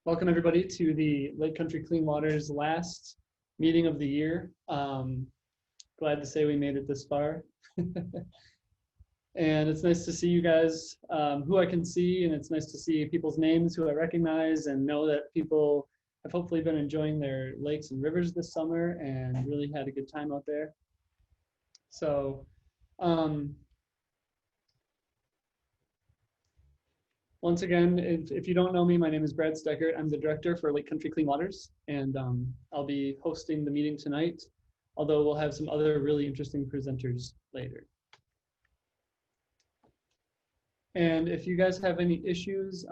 Welcome everybody to the Lake Country Clean Waters last meeting of the year. Glad to say we made it this far. And it's nice to see you guys who I can see, and it's nice to see people's names who I recognize and know that people have hopefully been enjoying their lakes and rivers this summer and really had a good time out there. So once again, if you don't know me, my name is Brad Steckert. I'm the director for Lake Country Clean Waters, and I'll be hosting the meeting tonight, although we'll have some other really interesting presenters later. And if you guys have any issues,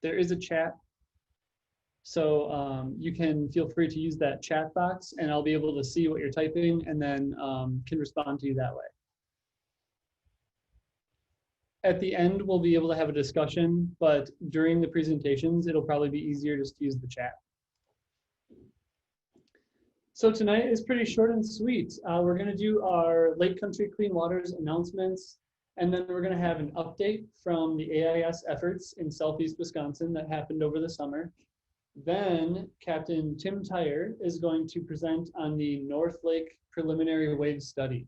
there is a chat. So you can feel free to use that chat box, and I'll be able to see what you're typing and then can respond to you that way. At the end, we'll be able to have a discussion, but during the presentations, it'll probably be easier just to use the chat. So tonight is pretty short and sweet. We're gonna do our Lake Country Clean Waters announcements, and then we're gonna have an update from the AIS efforts in Southeast Wisconsin that happened over the summer. Then Captain Tim Tyre is going to present on the North Lake Preliminary Wave Study.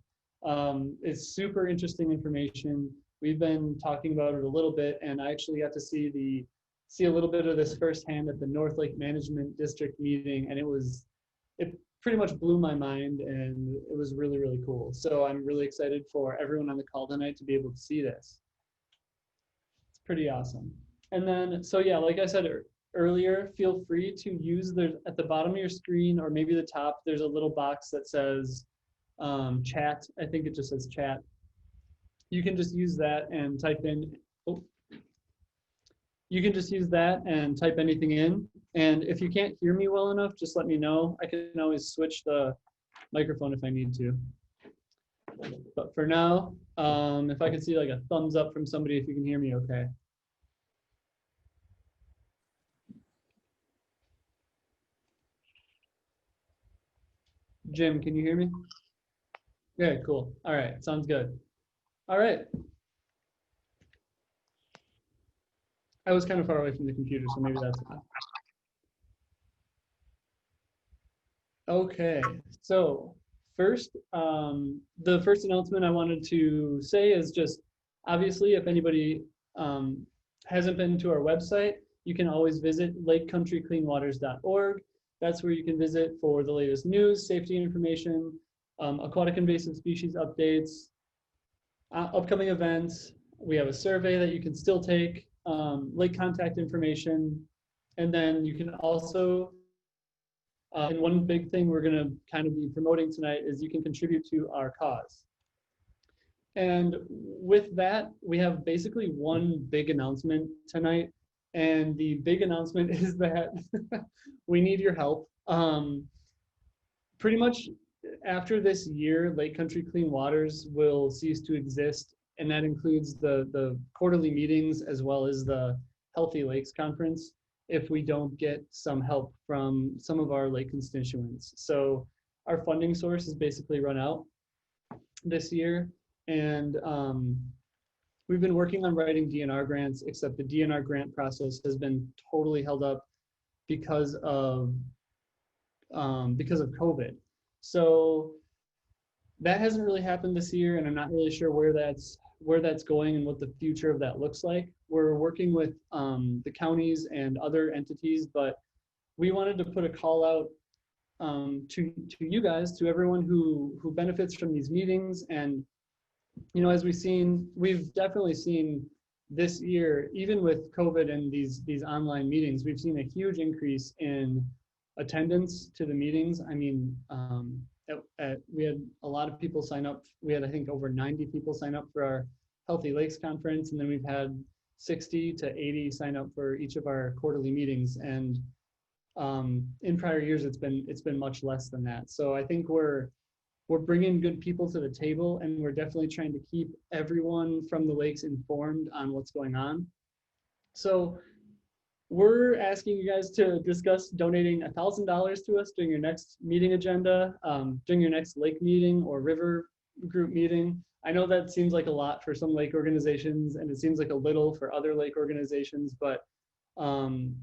It's super interesting information. We've been talking about it a little bit, and I actually got to see a little bit of this firsthand at the North Lake Management District meeting, and it pretty much blew my mind, and it was really, really cool. So I'm really excited for everyone on the call tonight to be able to see this. It's pretty awesome. And then, so yeah, like I said earlier, feel free to use at the bottom of your screen or maybe the top, there's a little box that says chat. I think it just says chat. You can just use that and type in, you can just use that and type anything in. And if you can't hear me well enough, just let me know. I can always switch the microphone if I need to. But for now, if I can see like a thumbs up from somebody, if you can hear me okay. Jim, can you hear me? Okay, cool. All right, sounds good. All right. I was kind of far away from the computer, so maybe that's why. Okay, so first, the first announcement I wanted to say is just, obviously, if anybody hasn't been to our website, you can always visit lakecountrycleanwaters.org. That's where you can visit for the latest news, safety information, aquatic invasive species updates, upcoming events. We have a survey that you can still take, lake contact information, and then you can also, and one big thing we're gonna kind of be promoting tonight is you can contribute to our cause. And with that, we have basically one big announcement tonight, and the big announcement is that we need your help. Pretty much after this year, Lake Country Clean Waters will cease to exist, and that includes the quarterly meetings as well as the Healthy Lakes Conference if we don't get some help from some of our lake constituents. So our funding source is basically run out this year, and we've been working on writing DNR grants, except the DNR grant process has been totally held up because of COVID. So that hasn't really happened this year, and I'm not really sure where that's going and what the future of that looks like. We're working with the counties and other entities, but we wanted to put a call out to you guys, to everyone who benefits from these meetings. And you know, as we've definitely seen this year, even with COVID and these online meetings, we've seen a huge increase in attendance to the meetings. I mean, we had a lot of people sign up. We had, I think, over 90 people sign up for our Healthy Lakes Conference, and then we've had 60 to 80 sign up for each of our quarterly meetings. And in prior years, it's been much less than that. So I think we're bringing good people to the table, and we're definitely trying to keep everyone from the lakes informed on what's going on. So we're asking you guys to discuss donating $1,000 to us during your next meeting agenda, during your next lake meeting or river group meeting. I know that seems like a lot for some lake organizations, and it seems like a little for other lake organizations, but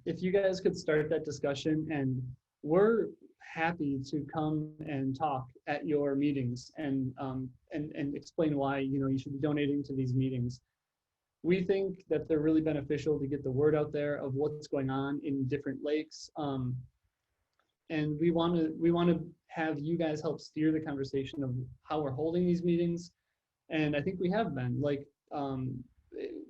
If you guys could start that discussion, and we're happy to come and talk at your meetings and explain why you should be donating to these meetings. We think that they're really beneficial to get the word out there of what's going on in different lakes, and we want to have you guys help steer the conversation of how we're holding these meetings, and I think we have been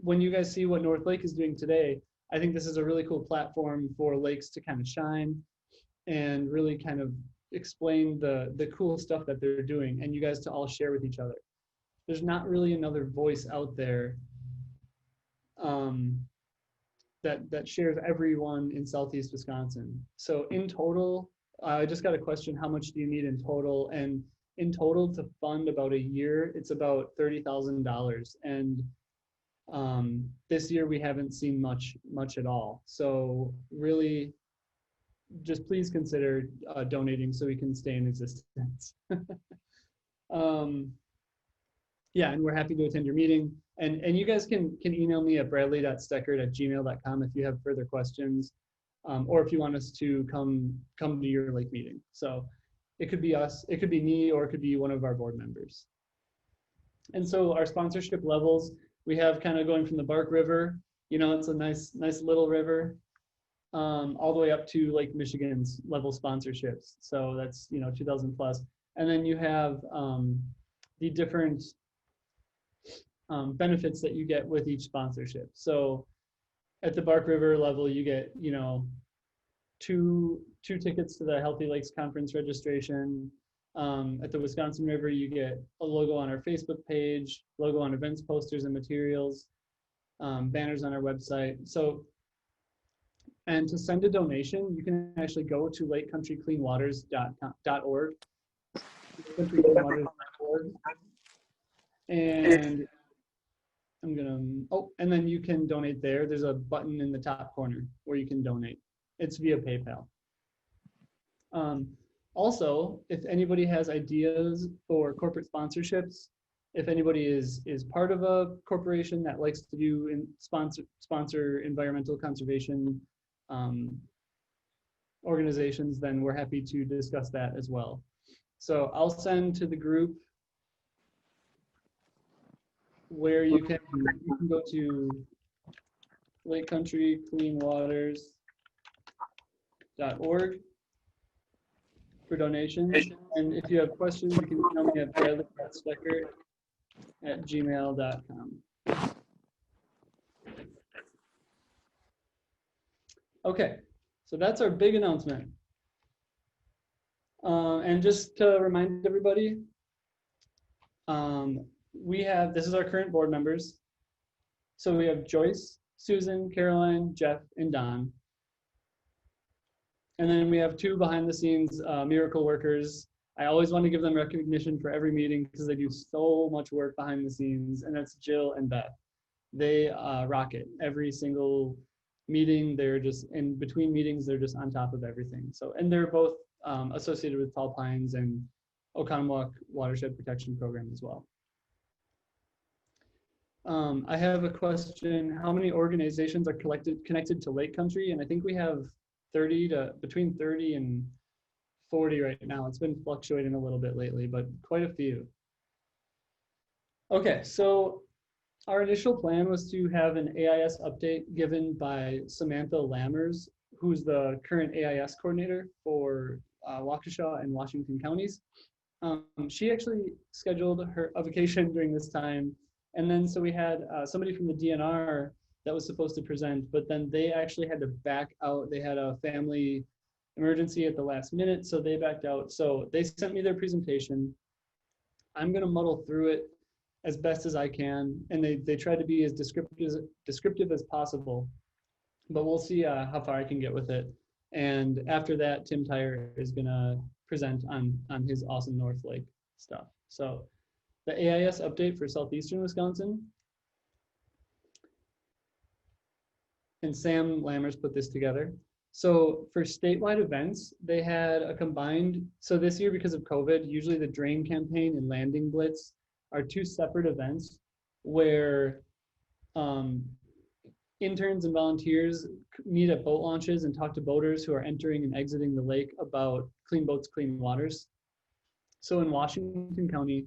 when you guys see what North Lake is doing today. I think this is a really cool platform for lakes to kind of shine and really kind of explain the cool stuff that they're doing, and you guys to all share with each other. There's not really another voice out there that shares everyone in Southeast Wisconsin. So in total, I just got a question, how much do you need in total? And in total to fund about a year, it's about $30,000. And this year we haven't seen much at all. So really, just please consider donating so we can stay in existence. Yeah, and we're happy to attend your meeting. And you guys can email me at bradley.steckert@gmail.com if you have further questions, or if you want us to come to your lake meeting. So it could be us, it could be me, or it could be one of our board members. And so our sponsorship levels, we have kind of going from the Bark River, it's a nice little river, all the way up to Lake Michigan's level sponsorships. So that's 2,000 plus. And then you have the different benefits that you get with each sponsorship. So at the Bark River level, you get two tickets to the Healthy Lakes Conference registration. At the Wisconsin River, you get a logo on our Facebook page, logo on events, posters, and materials, banners on our website. So, and to send a donation, you can actually go to lakecountrycleanwaters.org, and and then you can donate there. There's a button in the top corner where you can donate. It's via PayPal. Also, if anybody has ideas for corporate sponsorships, if anybody is part of a corporation that likes to do and sponsor environmental conservation organizations, then we're happy to discuss that as well. So I'll send to the group where you can go to lakecountrycleanwaters.org for donations. And if you have questions, you can email me at bradley.steckert@gmail.com. Okay, so that's our big announcement. And just to remind everybody, this is our current board members. So we have Joyce, Susan, Caroline, Jeff, and Don. And then we have two behind the scenes miracle workers. I always want to give them recognition for every meeting because they do so much work behind the scenes, and that's Jill and Beth. They rock it. Every single meeting, they're just, in between meetings, they're just on top of everything. So, and they're both associated with Tall Pines and Oconomowoc Watershed Protection Program as well. I have a question. How many organizations are connected to Lake Country? And I think we have between 30 and 40 right now. It's been fluctuating a little bit lately, but quite a few. Okay, so our initial plan was to have an AIS update given by Samantha Lammers, who's the current AIS coordinator for Waukesha and Washington counties. She actually scheduled a vacation during this time. And then so we had somebody from the DNR that was supposed to present, but then they actually had to back out. They had a family emergency at the last minute, so they backed out. So they sent me their presentation. I'm gonna muddle through it as best as I can, and they tried to be as descriptive as possible, but we'll see how far I can get with it. And after that, Tim Tyre is gonna present on his awesome North Lake stuff. So the AIS update for Southeastern Wisconsin. And Sam Lammers put this together. So for statewide events, they had a combined, so this year because of COVID, usually the drain campaign and landing blitz are two separate events where interns and volunteers meet at boat launches and talk to boaters who are entering and exiting the lake about clean boats, clean waters. So in Washington County,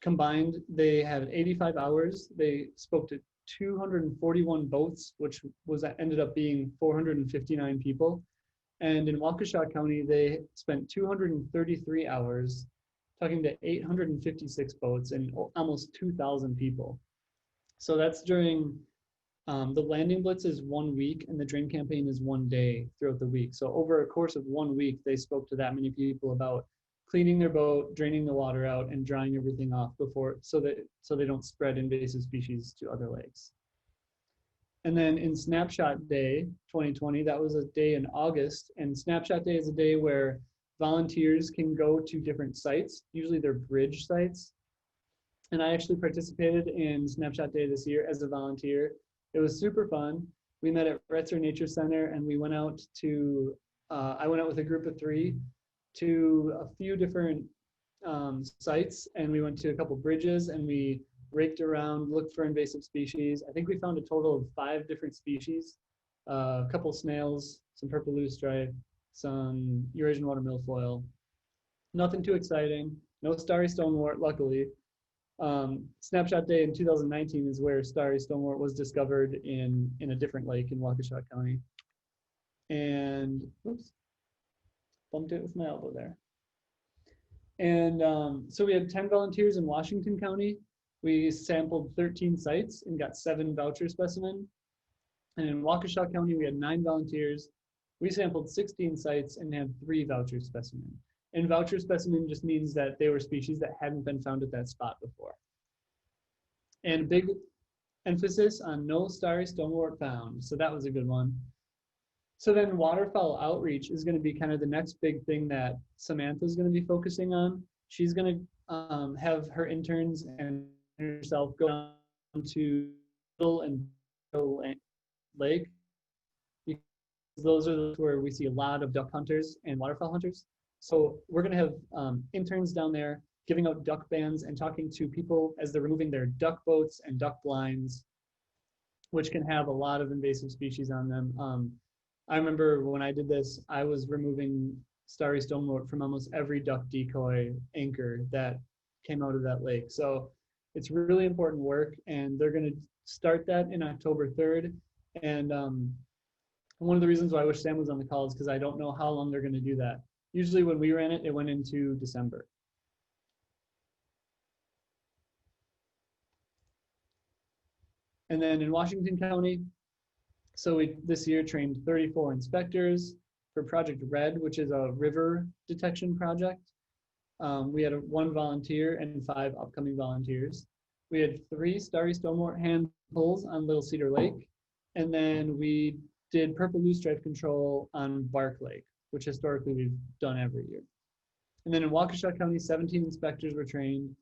combined, they had 85 hours. They spoke to 241 boats, which ended up being 459 people. And in Waukesha County, they spent 233 hours talking to 856 boats and almost 2,000 people. So that's during, the landing blitz is 1 week and the drain campaign is 1 day throughout the week. So over a course of 1 week, they spoke to that many people about cleaning their boat, draining the water out, and drying everything off before, so they don't spread invasive species to other lakes. And then in Snapshot Day 2020, that was a day in August, and Snapshot Day is a day where volunteers can go to different sites. Usually they're bridge sites. And I actually participated in Snapshot Day this year as a volunteer. It was super fun. We met at Retzer Nature Center, and we went out to, I went out with a group of 3 to a few different sites, and we went to a couple bridges, and we raked around, looked for invasive species. I think we found a total of 5 different species, a couple snails, some purple loosestrife, some Eurasian water milfoil. Nothing too exciting, no starry stonewort, luckily. Snapshot Day in 2019 is where starry stonewort was discovered in a different lake in Waukesha County. And, oops, bumped it with my elbow there. And so we had 10 volunteers in Washington County. We sampled 13 sites and got 7 voucher specimens. And in Waukesha County, we had 9 volunteers. We sampled 16 sites and had 3 voucher specimens. And voucher specimen just means that they were species that hadn't been found at that spot before. And big emphasis on no starry stonewort found. So that was a good one. So then waterfowl outreach is going to be kind of the next big thing that Samantha's going to be focusing on. She's going to have her interns and herself go down to Little and Lake, because those are where we see a lot of duck hunters and waterfowl hunters. So we're going to have interns down there giving out duck bands and talking to people as they're removing their duck boats and duck blinds, which can have a lot of invasive species on them. I remember when I did this, I was removing starry stonewort from almost every duck decoy anchor that came out of that lake. So it's really important work, and they're going to start that in October 3rd. And one of the reasons why I wish Sam was on the call is because I don't know how long they're going to do that. Usually when we ran it, it went into December. And then in Washington County, so we this year trained 34 inspectors for Project Red, which is a river detection project. We had 1 volunteer and 5 upcoming volunteers. We had 3 starry stonewort hand pulls on Little Cedar Lake. And then we did purple loosestrife control on Bark Lake, which historically we've done every year. And then in Waukesha County, 17 inspectors were trained.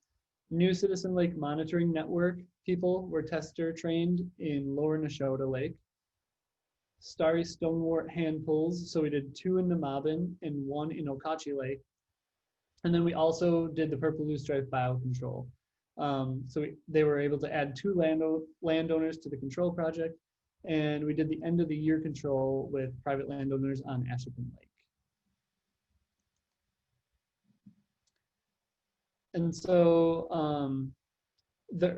New Citizen Lake Monitoring Network people were tester trained in Lower Neshota Lake. Starry stonewort hand pulls, so we did 2 in Nemabin and 1 in Okachi Lake. And then we also did the purple loosestrife biocontrol. So they were able to add 2 landowners to the control project, and we did the end of the year control with private landowners on Asheton Lake. And so,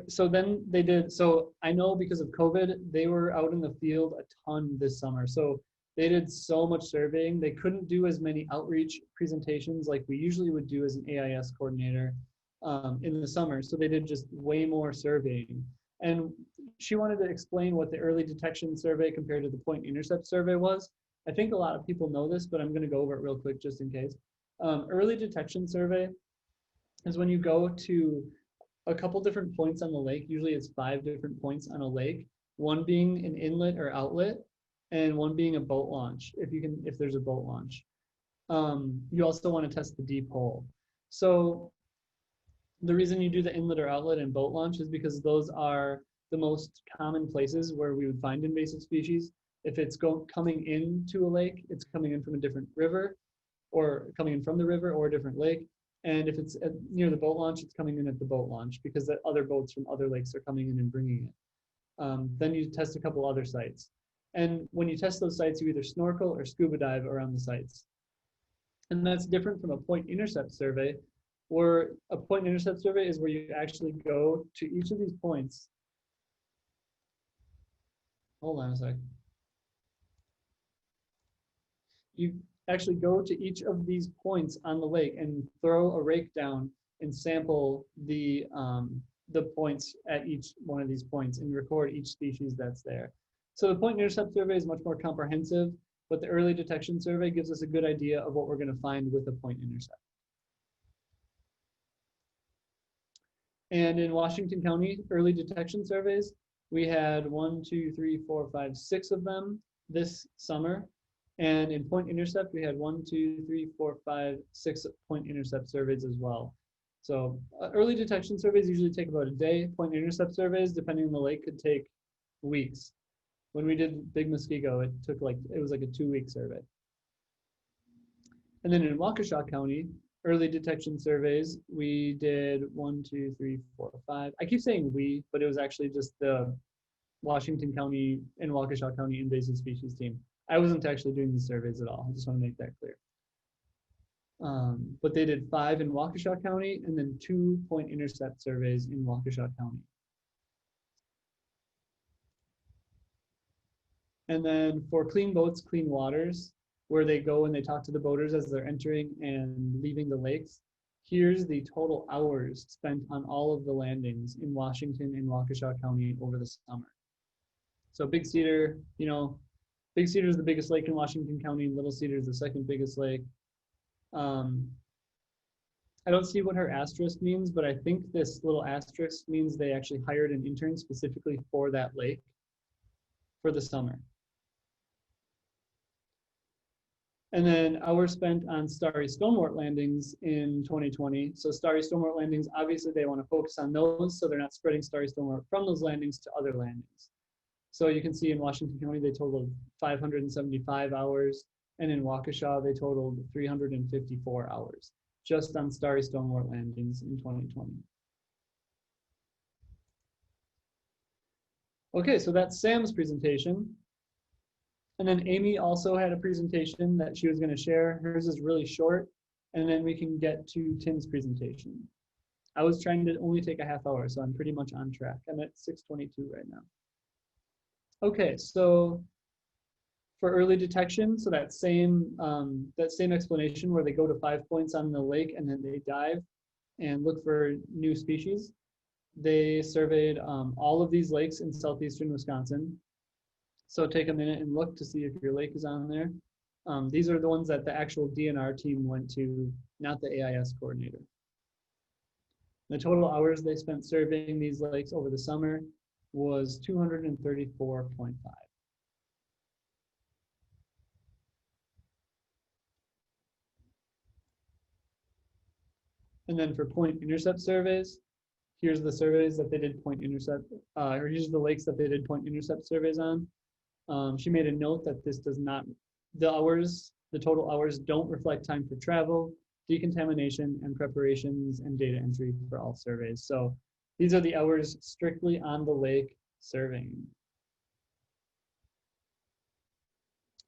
so I know because of COVID, they were out in the field a ton this summer. So they did so much surveying. They couldn't do as many outreach presentations like we usually would do as an AIS coordinator in the summer. So they did just way more surveying. And she wanted to explain what the early detection survey compared to the point intercept survey was. I think a lot of people know this, but I'm going to go over it real quick just in case. Early detection survey is when you go to a couple different points on the lake. Usually it's 5 different points on a lake, one being an inlet or outlet, and one being a boat launch, if there's a boat launch. You also want to test the deep hole. So the reason you do the inlet or outlet and boat launch is because those are the most common places where we would find invasive species. If it's coming into a lake, it's coming in from a different river, or coming in from the river or a different lake. And if it's near the boat launch, it's coming in at the boat launch because the other boats from other lakes are coming in and bringing it. Then you test a couple other sites. And when you test those sites, you either snorkel or scuba dive around the sites. And that's different from a point intercept survey, where a point intercept survey is where you actually go to each of these points. Hold on a sec. You actually go to each of these points on the lake and throw a rake down and sample the points at each one of these points and record each species that's there. So the point intercept survey is much more comprehensive, but the early detection survey gives us a good idea of what we're going to find with a point intercept. And in Washington County, early detection surveys, we had 1, 2, 3, 4, 5, 6 of them this summer. And in point intercept, we had 1, 2, 3, 4, 5, 6 point intercept surveys as well. So early detection surveys usually take about a day. Point intercept surveys, depending on the lake, could take weeks. When we did Big Muskego, it was like a 2-week survey. And then in Waukesha County, early detection surveys, we did 1, 2, 3, 4, 5. I keep saying we, but it was actually just the Washington County and Waukesha County invasive species team. I wasn't actually doing the surveys at all. I just want to make that clear. But they did 5 in Waukesha County and then 2 point intercept surveys in Waukesha County. And then for Clean Boats, Clean Waters, where they go and they talk to the boaters as they're entering and leaving the lakes, here's the total hours spent on all of the landings in Washington and Waukesha County over the summer. So Big Cedar, Big Cedar is the biggest lake in Washington County, and Little Cedar is the second biggest lake. I don't see what her asterisk means, but I think this little asterisk means they actually hired an intern specifically for that lake for the summer. And then hours spent on starry stonewort landings in 2020. So starry stonewort landings, obviously they want to focus on those so they're not spreading starry stonewort from those landings to other landings. So you can see in Washington County, they totaled 575 hours. And in Waukesha, they totaled 354 hours just on starry stonewort landings in 2020. Okay, so that's Sam's presentation. And then Amy also had a presentation that she was going to share. Hers is really short, and then we can get to Tim's presentation. I was trying to only take a half hour, so I'm pretty much on track. I'm at 6:22 right now. Okay, so for early detection, so that same explanation where they go to 5 points on the lake and then they dive and look for new species. They surveyed all of these lakes in southeastern Wisconsin. So take a minute and look to see if your lake is on there. These are the ones that the actual DNR team went to, not the AIS coordinator. The total hours they spent surveying these lakes over the summer was 234.5. And then for point intercept surveys, here's the surveys that they did point intercept, or here's the lakes that they did point intercept surveys on. She made a note that this does not, the total hours don't reflect time for travel, decontamination, and preparations and data entry for all surveys. So these are the hours strictly on the lake surveying.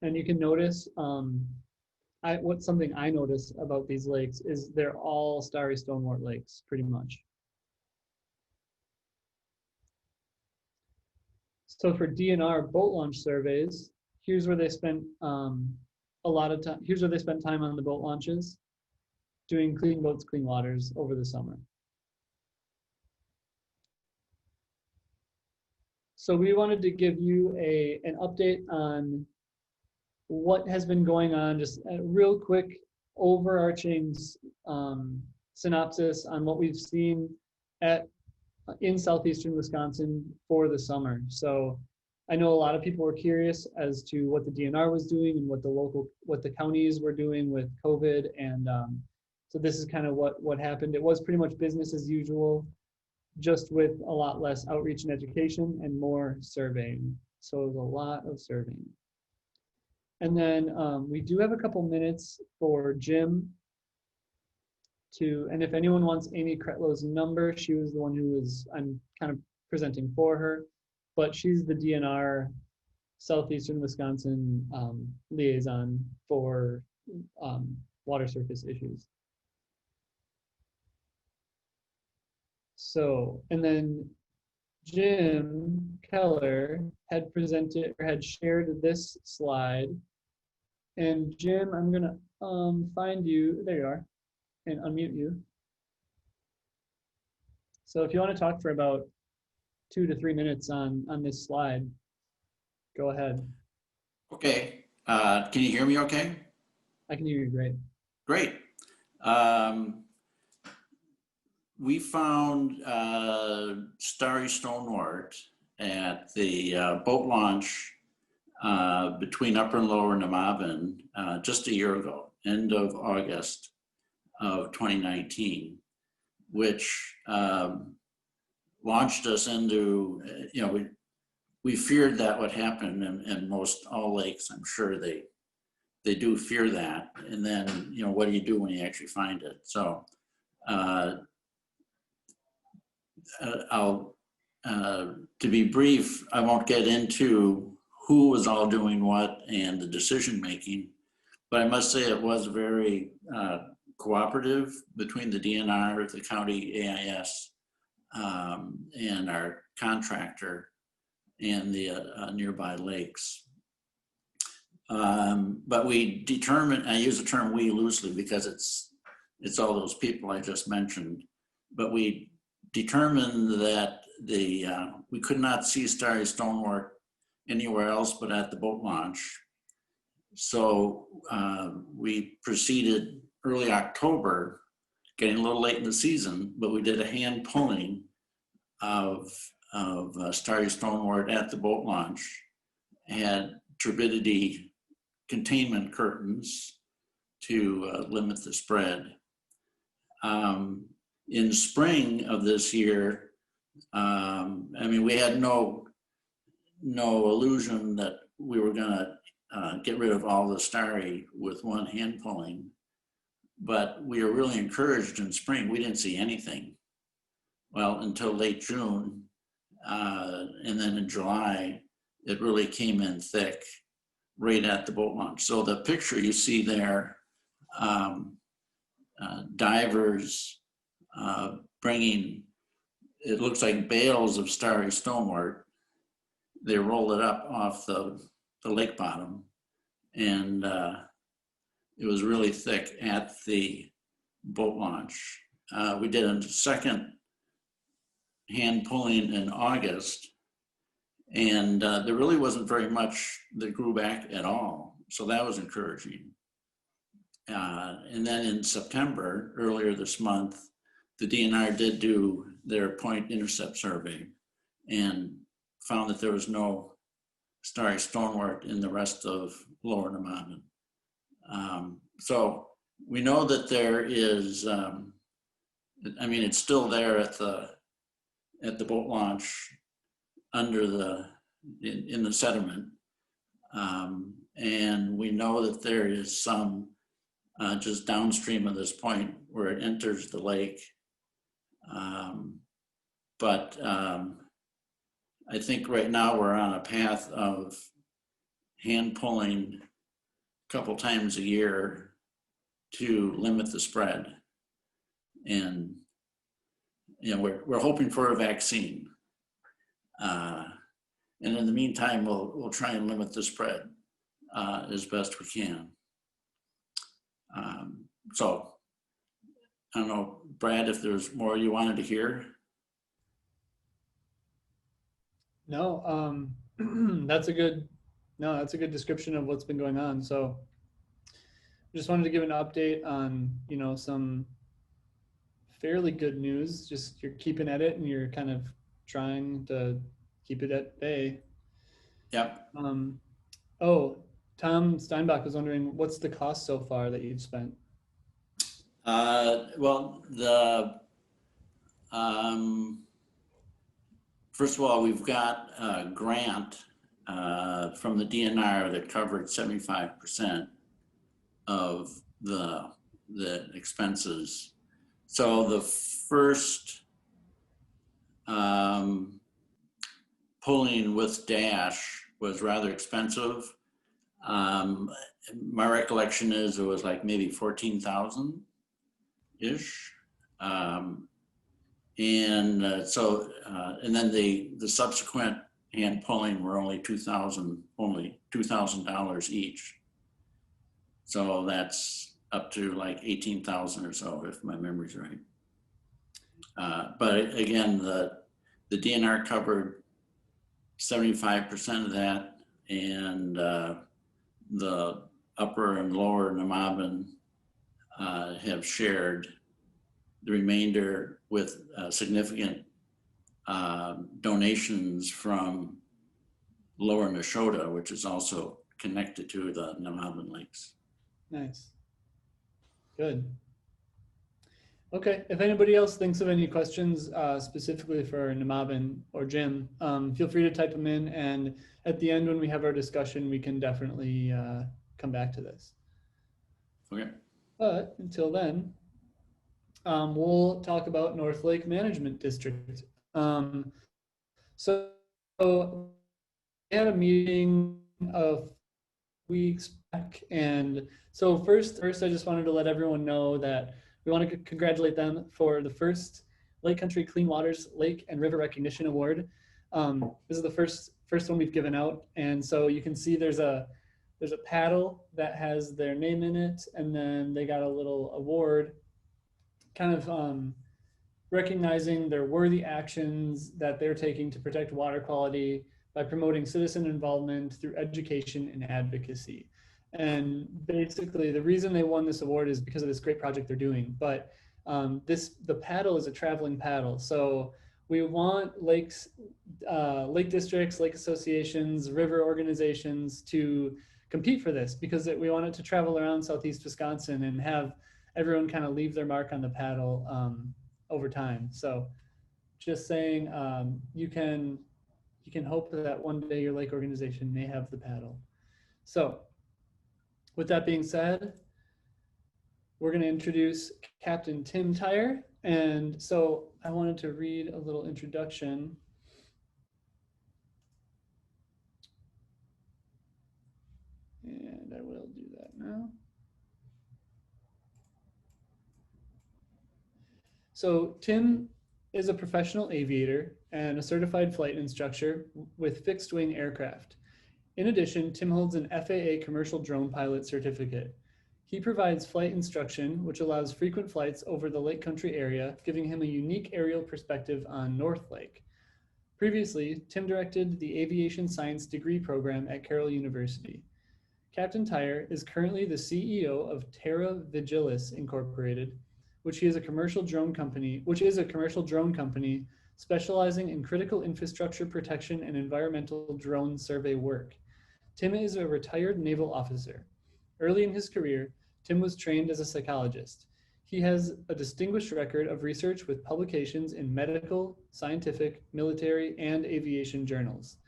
And you can notice, what's something I notice about these lakes is they're all starry stonewort lakes, pretty much. So for DNR boat launch surveys, here's where they spent a lot of time. Here's where they spent time on the boat launches, doing Clean Boats, Clean Waters over the summer. So we wanted to give you an update on what has been going on, just a real quick overarching synopsis on what we've seen in southeastern Wisconsin for the summer. So I know a lot of people were curious as to what the DNR was doing and what the counties were doing with COVID. And so this is kind of what happened. It was pretty much business as usual, just with a lot less outreach and education and more surveying. So it was a lot of surveying. And then we do have a couple minutes for Jim and if anyone wants Amy Kretlow's number, she was the one I'm kind of presenting for her. but she's the DNR Southeastern Wisconsin liaison for water surface issues. So, and then Jim Keller had presented or had shared this slide. And Jim, I'm gonna find you, there you are, and unmute you. So if you want to talk for about 2 to 3 minutes on this slide, go ahead. Okay, can you hear me okay? I can hear you great. Great. We found starry stonewort at the boat launch between Upper and Lower Nemaven just a year ago, end of August of 2019, which launched us into, we feared that would happen in most all lakes. I'm sure they do fear that. And then, what do you do when you actually find it? So to be brief, I won't get into who was all doing what and the decision making, but I must say it was very cooperative between the DNR, the county AIS, and our contractor and the nearby lakes. But we determined, I use the term we loosely because it's all those people I just mentioned, but we determined that we could not see starry stonewort anywhere else but at the boat launch. So we proceeded early October, getting a little late in the season, but we did a hand pulling of starry stonewort at the boat launch, had turbidity containment curtains to limit the spread. In spring of this year, we had no illusion that we were gonna get rid of all the starry with one hand pulling, but we were really encouraged in spring. We didn't see anything. Well, until late June, and then in July, it really came in thick right at the boat launch. So the picture you see there, divers bringing, it looks like bales of starry stonewort. They roll it up off the lake bottom, and it was really thick at the boat launch. We did a second hand pulling in August, and there really wasn't very much that grew back at all. So that was encouraging. And then in September, earlier this month, the DNR did do their point intercept survey and found that there was no starry stonewort in the rest of Lower Nemaven. So we know that there is, it's still there at the boat launch under in the sediment. And we know that there is some just downstream of this point where it enters the lake. But I think right now we're on a path of hand pulling a couple times a year to limit the spread. And we're hoping for a vaccine. And in the meantime, we'll try and limit the spread as best we can. So I don't know, Brad, if there's more you wanted to hear. No, that's a good description of what's been going on. So just wanted to give an update on, some fairly good news. Just you're keeping at it and you're kind of trying to keep it at bay. Yep. Tom Steinbach was wondering, what's the cost so far that you've spent? Well, first of all, we've got a grant from the DNR that covered 75% of the expenses. So the first pulling with dash was rather expensive. My recollection is it was like maybe 14,000-ish. And then the subsequent hand pulling were only $2,000 each. So that's up to like 18,000 or so, if my memory's right. But again, the DNR covered 75% of that, and the upper and lower Nemaben have shared the remainder with significant donations from lower Neshota, which is also connected to the Nemaben lakes. Nice. Good. Okay, if anybody else thinks of any questions specifically for Nemaben or Jim, feel free to type them in, and at the end when we have our discussion, we can definitely come back to this. Okay. But until then, we'll talk about North Lake Management District. So we had a meeting of weeks back, and so first I just wanted to let everyone know that we want to congratulate them for the first Lake Country Clean Waters Lake and River Recognition Award. This is the first one we've given out, and so you can see there's a paddle that has their name in it, and then they got a little award kind of recognizing their worthy actions that they're taking to protect water quality by promoting citizen involvement through education and advocacy. And basically the reason they won this award is because of this great project they're doing. But the paddle is a traveling paddle. So we want lakes, lake districts, lake associations, river organizations to compete for this, because we want it to travel around Southeast Wisconsin and have everyone kind of leave their mark on the paddle over time. So just saying, you can hope that one day your lake organization may have the paddle. So with that being said, we're going to introduce Captain Tim Tyre. And so I wanted to read a little introduction. And I will do that now. So Tim is a professional aviator and a certified flight instructor with fixed wing aircraft. In addition, Tim holds an FAA commercial drone pilot certificate. He provides flight instruction, which allows frequent flights over the Lake Country area, giving him a unique aerial perspective on North Lake. Previously, Tim directed the aviation science degree program at Carroll University. Captain Tyre is currently the CEO of Terra Vigilis Incorporated, which is a commercial drone company specializing in critical infrastructure protection and environmental drone survey work. Tim is a retired naval officer. Early in his career, Tim was trained as a psychologist. He has a distinguished record of research with publications in medical, scientific, military, and aviation journals.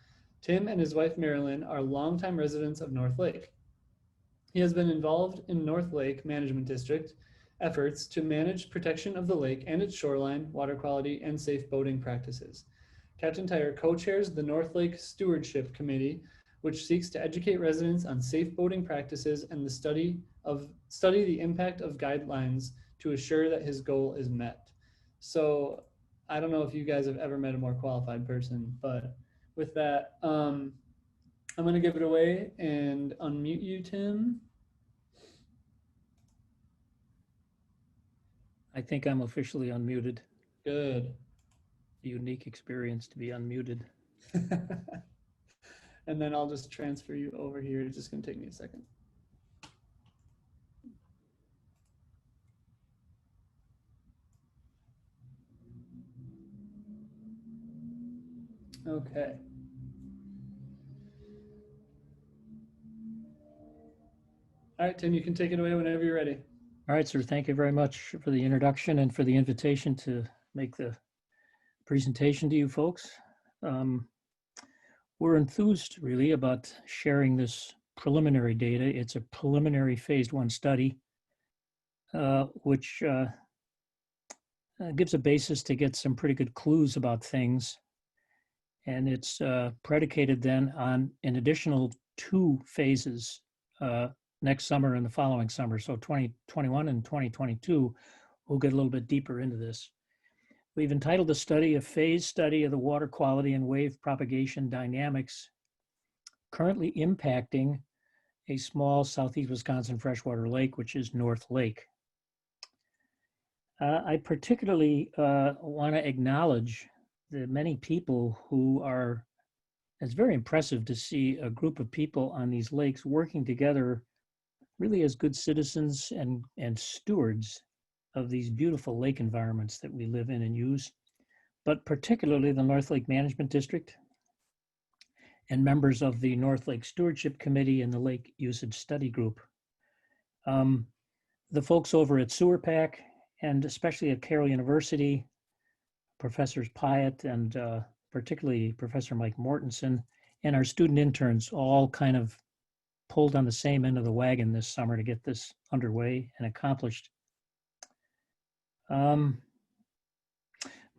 Tim and his wife Marilyn are longtime residents of North Lake. He has been involved in North Lake Management District efforts to manage protection of the lake and its shoreline, water quality, and safe boating practices. Captain Tyre co-chairs the North Lake Stewardship Committee, which seeks to educate residents on safe boating practices and the study the impact of guidelines to assure that his goal is met. So I don't know if you guys have ever met a more qualified person, but with that, I'm going to give it away and unmute you, Tim. I think I'm officially unmuted. Good. A unique experience to be unmuted. And then I'll just transfer you over here. It's just going to take me a second. Okay. All right, Tim, you can take it away whenever you're ready. All right, sir. Thank you very much for the introduction and for the invitation to make the presentation to you folks. We're enthused really about sharing this preliminary data. It's a preliminary phase 1 study, which gives a basis to get some pretty good clues about things. And it's predicated then on an additional 2 phases next summer and the following summer. So 2021 and 2022, we'll get a little bit deeper into this. We've entitled the study a phase study of the water quality and wave propagation dynamics currently impacting a small Southeast Wisconsin freshwater lake, which is North Lake. I particularly want to acknowledge the many people who are, it's very impressive to see a group of people on these lakes working together really as good citizens and stewards of these beautiful lake environments that we live in and use, but particularly the North Lake Management District and members of the North Lake Stewardship Committee and the Lake Usage Study Group. The folks over at SewerPAC and especially at Carroll University, Professors Pyatt and particularly Professor Mike Mortensen, and our student interns all kind of pulled on the same end of the wagon this summer to get this underway and accomplished.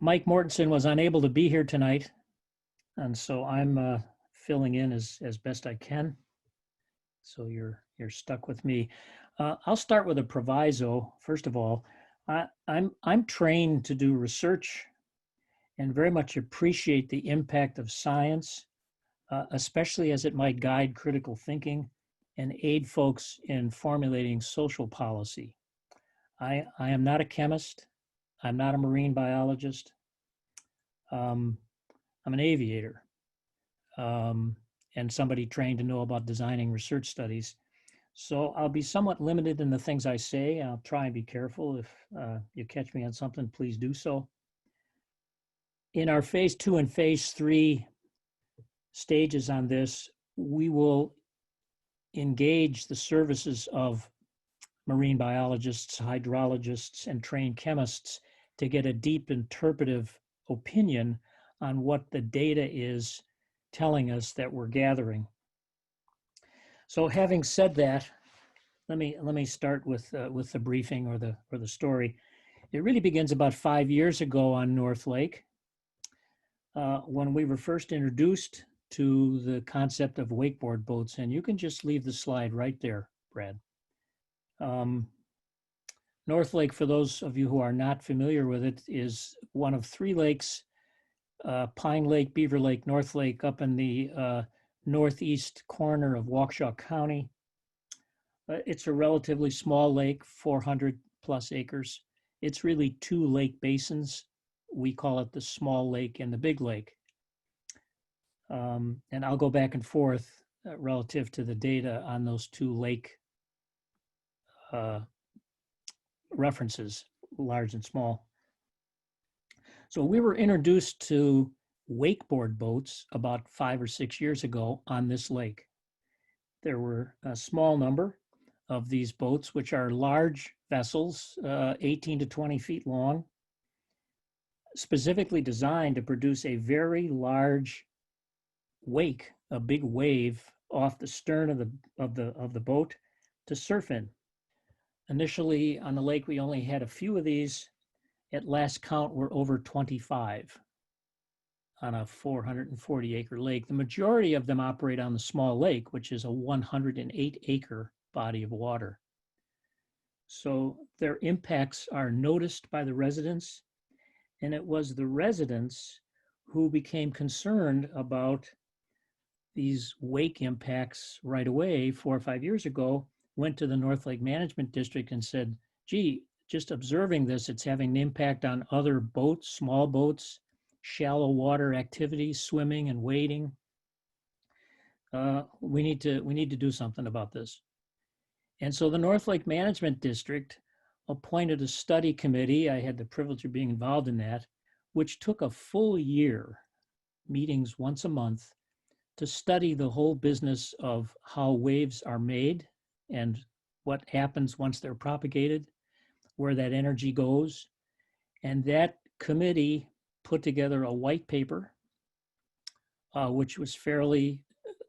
Mike Mortensen was unable to be here tonight, and so I'm filling in as best I can. So you're stuck with me. I'll start with a proviso. First of all, I'm trained to do research and very much appreciate the impact of science, especially as it might guide critical thinking and aid folks in formulating social policy. I am not a chemist. I'm not a marine biologist. I'm an aviator and somebody trained to know about designing research studies. So I'll be somewhat limited in the things I say. I'll try and be careful. If you catch me on something, please do so. In our phase 2 and phase 3 stages on this, we will engage the services of marine biologists, hydrologists, and trained chemists to get a deep interpretive opinion on what the data is telling us that we're gathering. So having said that, let me start with the briefing or the story. It really begins about 5 years ago on North Lake, when we were first introduced to the concept of wakeboard boats. And you can just leave the slide right there, Brad. North Lake, for those of you who are not familiar with it, is one of 3 lakes, Pine Lake, Beaver Lake, North Lake, up in the northeast corner of Waukesha County. It's a relatively small lake, 400 plus acres. It's really 2 lake basins. We call it the small lake and the big lake. And I'll go back and forth relative to the data on those 2 lake references, large and small. So we were introduced to wakeboard boats about 5 or 6 years ago on this lake. There were a small number of these boats, which are large vessels, 18 to 20 feet long, specifically designed to produce a very large wake, a big wave off the stern of the boat to surf in. Initially on the lake, we only had a few of these. At last count, we're over 25 on a 440 acre lake. The majority of them operate on the small lake, which is a 108 acre body of water. So their impacts are noticed by the residents, and it was the residents who became concerned about these wake impacts right away 4 or 5 years ago, went to the North Lake Management District and said, gee, just observing this, it's having an impact on other boats, small boats, shallow water activities, swimming and wading. We need to do something about this. And so the North Lake Management District appointed a study committee. I had the privilege of being involved in that, which took a full year, meetings once a month, to study the whole business of how waves are made and what happens once they're propagated, where that energy goes. And that committee put together a white paper, which was fairly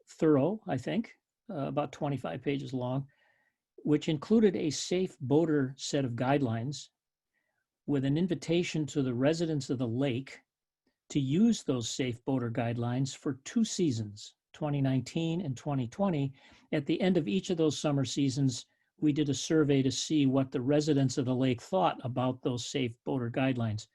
thorough, I think, about 25 pages long, which included a safe boater set of guidelines with an invitation to the residents of the lake to use those safe boater guidelines for 2 seasons, 2019 and 2020. At the end of each of those summer seasons, we did a survey to see what the residents of the lake thought about those safe boater guidelines.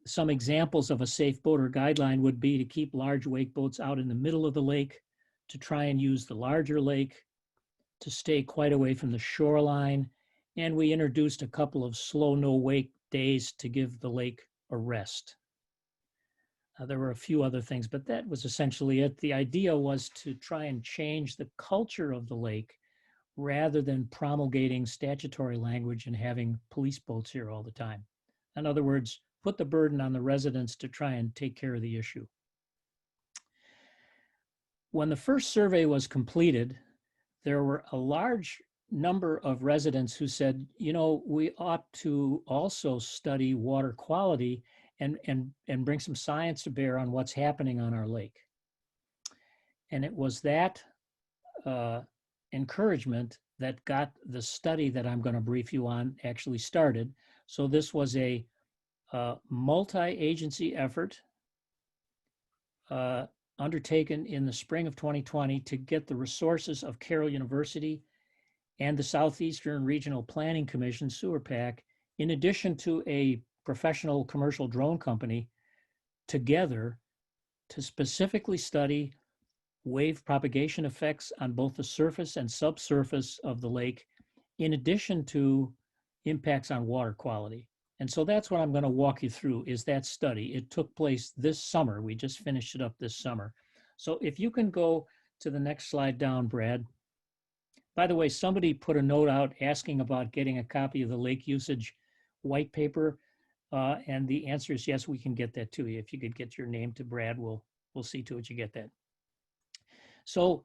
Some examples of a safe boater guideline would be to keep large wake boats out in the middle of the lake, to try and use the larger lake, to stay quite away from the shoreline, and we introduced a couple of slow no wake days to give the lake a rest. There were a few other things, but that was essentially it. The idea was to try and change the culture of the lake rather than promulgating statutory language and having police boats here all the time. In other words, put the burden on the residents to try and take care of the issue. When the first survey was completed, there were a large number of residents who said, you know, we ought to also study water quality and bring some science to bear on what's happening on our lake. And it was that encouragement that got the study that I'm going to brief you on actually started. So this was a multi-agency effort undertaken in the spring of 2020 to get the resources of Carroll University and the Southeastern Regional Planning Commission, SewerPAC, in addition to a professional commercial drone company, together to specifically study wave propagation effects on both the surface and subsurface of the lake, in addition to impacts on water quality. And so that's what I'm going to walk you through, is that study. It took place this summer. We just finished it up this summer. So if you can go to the next slide down, Brad. By the way, somebody put a note out asking about getting a copy of the lake usage white paper. And the answer is yes, we can get that to you. If you could get your name to Brad, we'll see to it you get that. So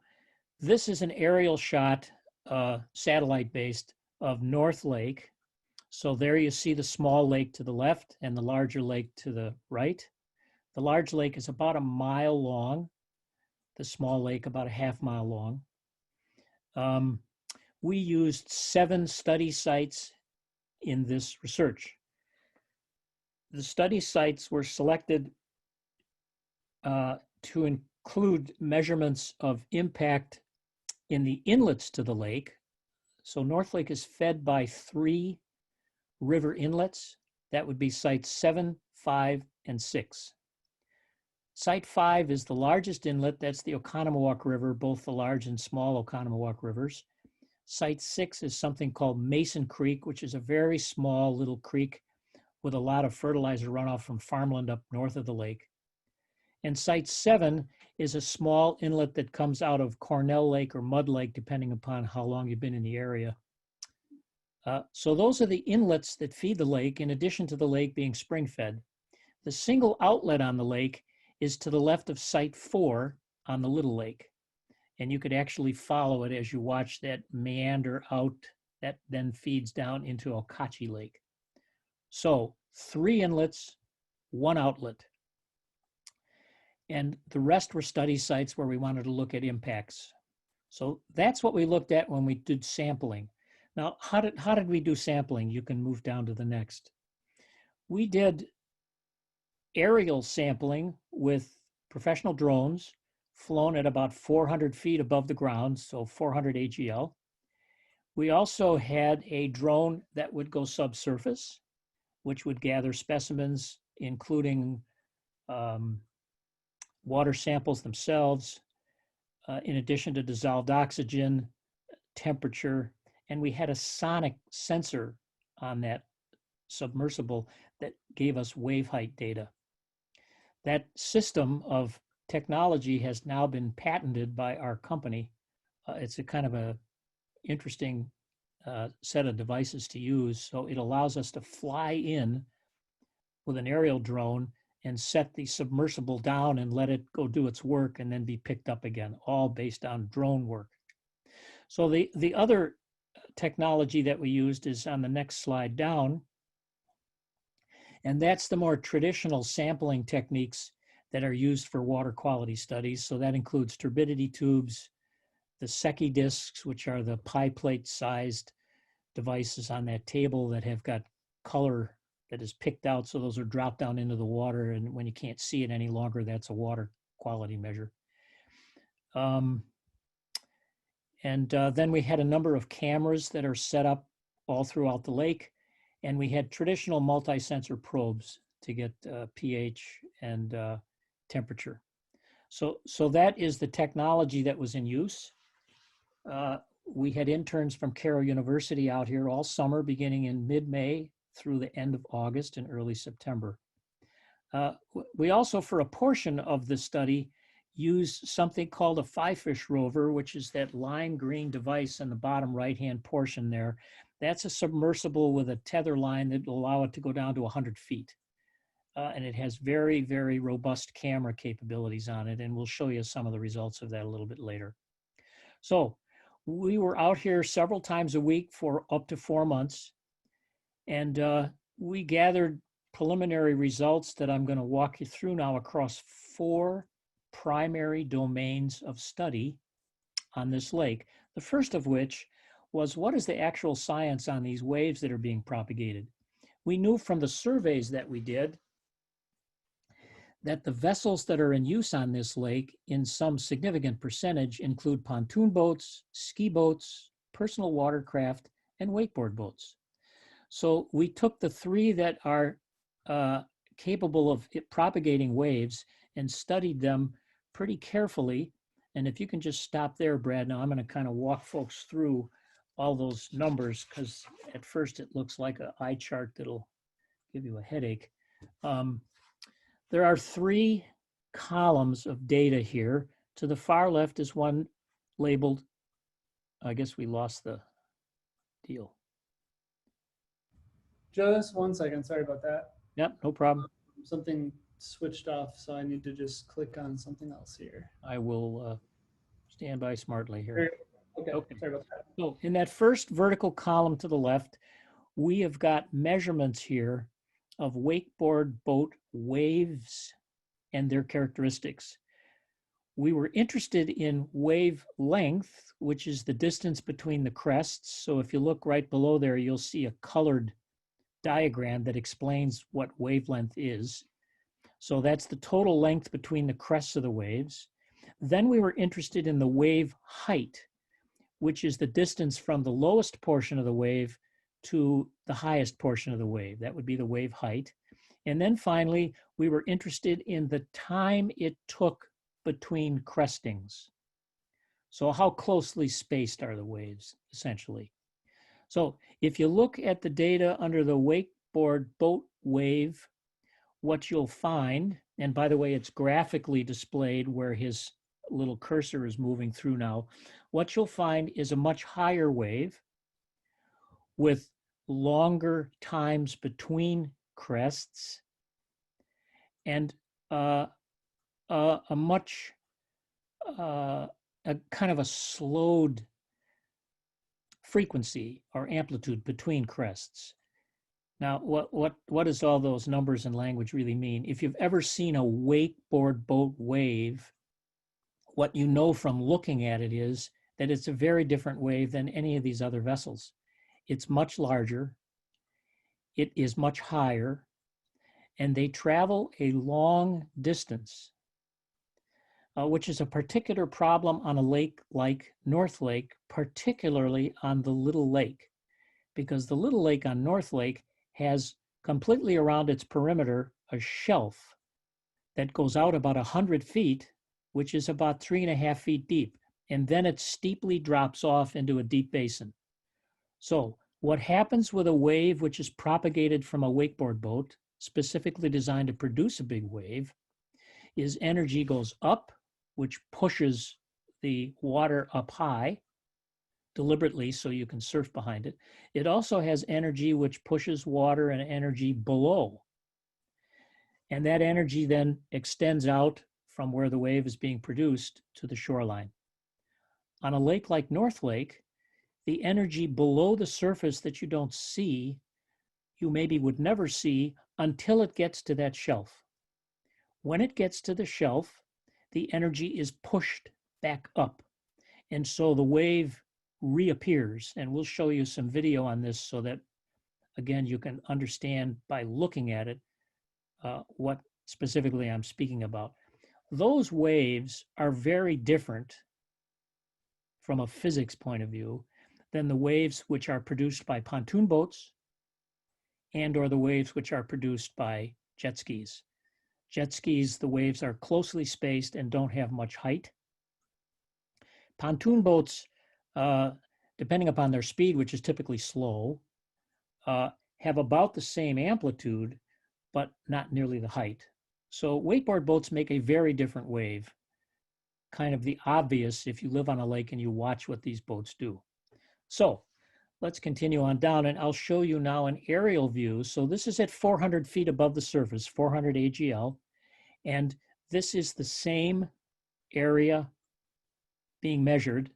this is an aerial shot, satellite-based, of North Lake. So there you see the small lake to the left and the larger lake to the right. The large lake is about 1 mile long. The small lake about 1/2 mile long. We used 7 study sites in this research. The study sites were selected to include measurements of impact in the inlets to the lake. So North Lake is fed by 3 river inlets. That would be sites 7, 5, and 6. Site 5 is the largest inlet. That's the Oconomowoc River, both the large and small Oconomowoc rivers. Site 6 is something called Mason Creek, which is a very small little creek with a lot of fertilizer runoff from farmland up north of the lake. And Site 7 is a small inlet that comes out of Cornell Lake or Mud Lake, depending upon how long you've been in the area. So those are the inlets that feed the lake, in addition to the lake being spring-fed. The single outlet on the lake is to the left of Site 4 on the Little Lake. And you could actually follow it as you watch that meander out that then feeds down into Okachi Lake. So 3 inlets, 1 outlet. And the rest were study sites where we wanted to look at impacts. So that's what we looked at when we did sampling. Now, how did we do sampling? You can move down to the next. We did aerial sampling with professional drones flown at about 400 feet above the ground, so 400 AGL. We also had a drone that would go subsurface, which would gather specimens, including water samples themselves, in addition to dissolved oxygen, temperature, and we had a sonic sensor on that submersible that gave us wave height data. That system of technology has now been patented by our company. It's a kind of a interesting set of devices to use. So it allows us to fly in with an aerial drone and set the submersible down and let it go do its work and then be picked up again, all based on drone work. So the other technology that we used is on the next slide down. And that's the more traditional sampling techniques that are used for water quality studies. So that includes turbidity tubes, the Secchi discs, which are the pie plate sized devices on that table that have got color that is picked out. So those are dropped down into the water. And when you can't see it any longer, that's a water quality measure. Then we had a number of cameras that are set up all throughout the lake. And we had traditional multi-sensor probes to get pH and temperature. So that is the technology that was in use. We had interns from Carroll University out here all summer, beginning in mid-May through the end of August and early September. We also, for a portion of the study, used something called a five-fish rover, which is that lime green device in the bottom right-hand portion there. That's a submersible with a tether line that will allow it to go down to 100 feet. And it has very, very robust camera capabilities on it. And we'll show you some of the results of that a little bit later. So we were out here several times a week for up to 4 months. And we gathered preliminary results that I'm going to walk you through now across 4 primary domains of study on this lake. The first of which was, what is the actual science on these waves that are being propagated? We knew from the surveys that we did that the vessels that are in use on this lake in some significant percentage include pontoon boats, ski boats, personal watercraft, and wakeboard boats. So we took the 3 that are capable of propagating waves and studied them pretty carefully. And if you can just stop there, Brad, now I'm going to kind of walk folks through all those numbers, because at first it looks like an eye chart that'll give you a headache. There are 3 columns of data here. To the far left is one labeled, I guess we lost the deal. Just 1 second, sorry about that. Yep, no problem. Something switched off, so I need to just click on something else here. I will stand by smartly here. Okay, sorry about that. So in that first vertical column to the left, we have got measurements here of wakeboard boat waves and their characteristics. We were interested in wave length, which is the distance between the crests. So if you look right below there, you'll see a colored diagram that explains what wavelength is. So that's the total length between the crests of the waves. Then we were interested in the wave height, which is the distance from the lowest portion of the wave to the highest portion of the wave. That would be the wave height. And then finally, we were interested in the time it took between crestings. So how closely spaced are the waves, essentially? So if you look at the data under the wakeboard boat wave, what you'll find, and by the way, it's graphically displayed where his little cursor is moving through now, what you'll find is a much higher wave with longer times between crests and a kind of a slowed frequency or amplitude between crests. Now, what does all those numbers and language really mean? If you've ever seen a wakeboard boat wave, what you know from looking at it is that it's a very different wave than any of these other vessels. It's much larger, it is much higher, and they travel a long distance, which is a particular problem on a lake like North Lake, particularly on the Little Lake, because the Little Lake on North Lake has completely around its perimeter a shelf that goes out about 100 feet, which is about 3.5 feet deep, and then it steeply drops off into a deep basin. So what happens with a wave which is propagated from a wakeboard boat, specifically designed to produce a big wave, is energy goes up, which pushes the water up high deliberately so you can surf behind it. It also has energy which pushes water and energy below. And that energy then extends out from where the wave is being produced to the shoreline. On a lake like North Lake, the energy below the surface that you don't see, you maybe would never see until it gets to that shelf. When it gets to the shelf, the energy is pushed back up. And so the wave reappears. And we'll show you some video on this so that again, you can understand by looking at it what specifically I'm speaking about. Those waves are very different from a physics point of view than the waves which are produced by pontoon boats and or the waves which are produced by jet skis. Jet skis, the waves are closely spaced and don't have much height. Pontoon boats, depending upon their speed, which is typically slow, have about the same amplitude, but not nearly the height. So wakeboard boats make a very different wave, kind of the obvious if you live on a lake and you watch what these boats do. So let's continue on down, and I'll show you now an aerial view. So this is at 400 feet above the surface, 400 AGL, and this is the same area being measured.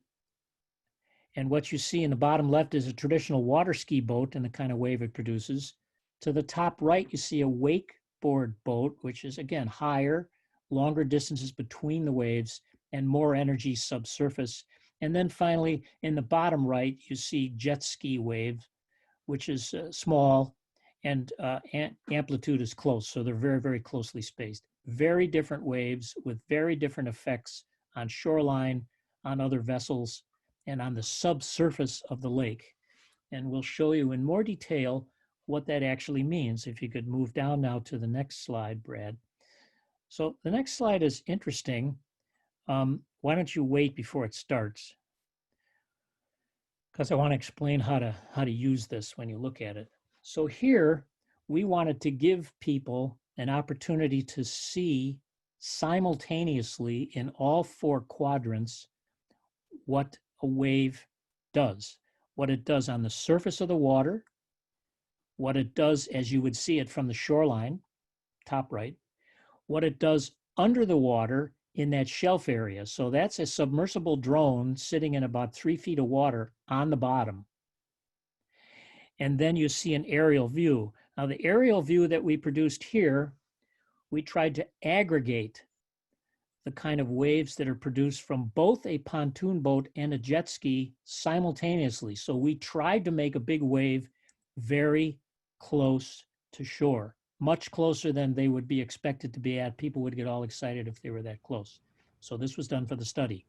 And what you see in the bottom left is a traditional water ski boat and the kind of wave it produces. To the top right, you see a wakeboard boat, which is, again, higher, longer distances between the waves, and more energy subsurface. And then finally, in the bottom right, you see jet ski wave, which is small and amplitude is close. So they're very, very closely spaced. Very different waves with very different effects on shoreline, on other vessels, and on the subsurface of the lake. And we'll show you in more detail what that actually means. If you could move down now to the next slide, Brad. So the next slide is interesting. Why don't you wait before it starts? Because I want to explain how to use this when you look at it. So here, we wanted to give people an opportunity to see simultaneously in all four quadrants what a wave does. What it does on the surface of the water, what it does as you would see it from the shoreline, top right, what it does under the water in that shelf area. So that's a submersible drone sitting in about 3 feet of water on the bottom. And then you see an aerial view. Now the aerial view that we produced here, we tried to aggregate the kind of waves that are produced from both a pontoon boat and a jet ski simultaneously. So we tried to make a big wave very close to shore, much closer than they would be expected to be at. People would get all excited if they were that close. So this was done for the study.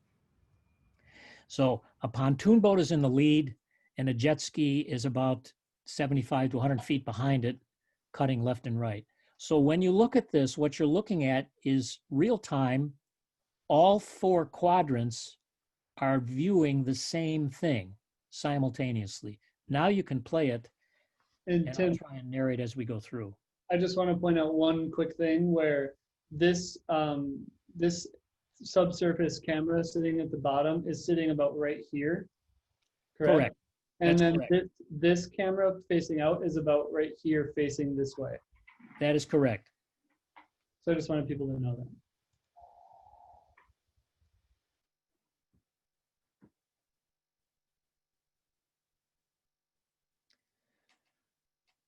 So a pontoon boat is in the lead and a jet ski is about 75 to 100 feet behind it, cutting left and right. So when you look at this, what you're looking at is real time. All four quadrants are viewing the same thing simultaneously. Now you can play it, and Tim, I'll try and narrate as we go through. I just want to point out one quick thing where this this subsurface camera sitting at the bottom is sitting about right here. Correct. And That's then correct. this camera facing out is about right here facing this way. That is correct. So I just wanted people to know that.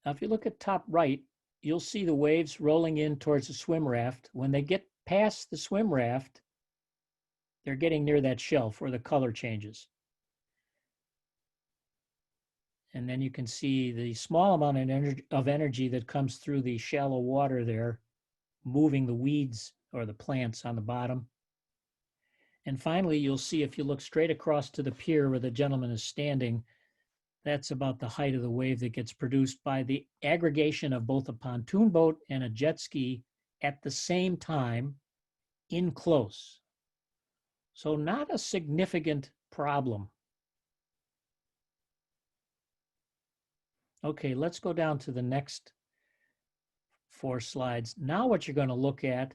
Now, if you look at top right, you'll see the waves rolling in towards the swim raft. When they get past the swim raft, they're getting near that shelf where the color changes. And then you can see the small amount of energy that comes through the shallow water there, moving the weeds or the plants on the bottom. And finally, you'll see if you look straight across to the pier where the gentleman is standing, that's about the height of the wave that gets produced by the aggregation of both a pontoon boat and a jet ski at the same time in close. So not a significant problem. Okay, let's go down to the next 4 slides. Now what you're going to look at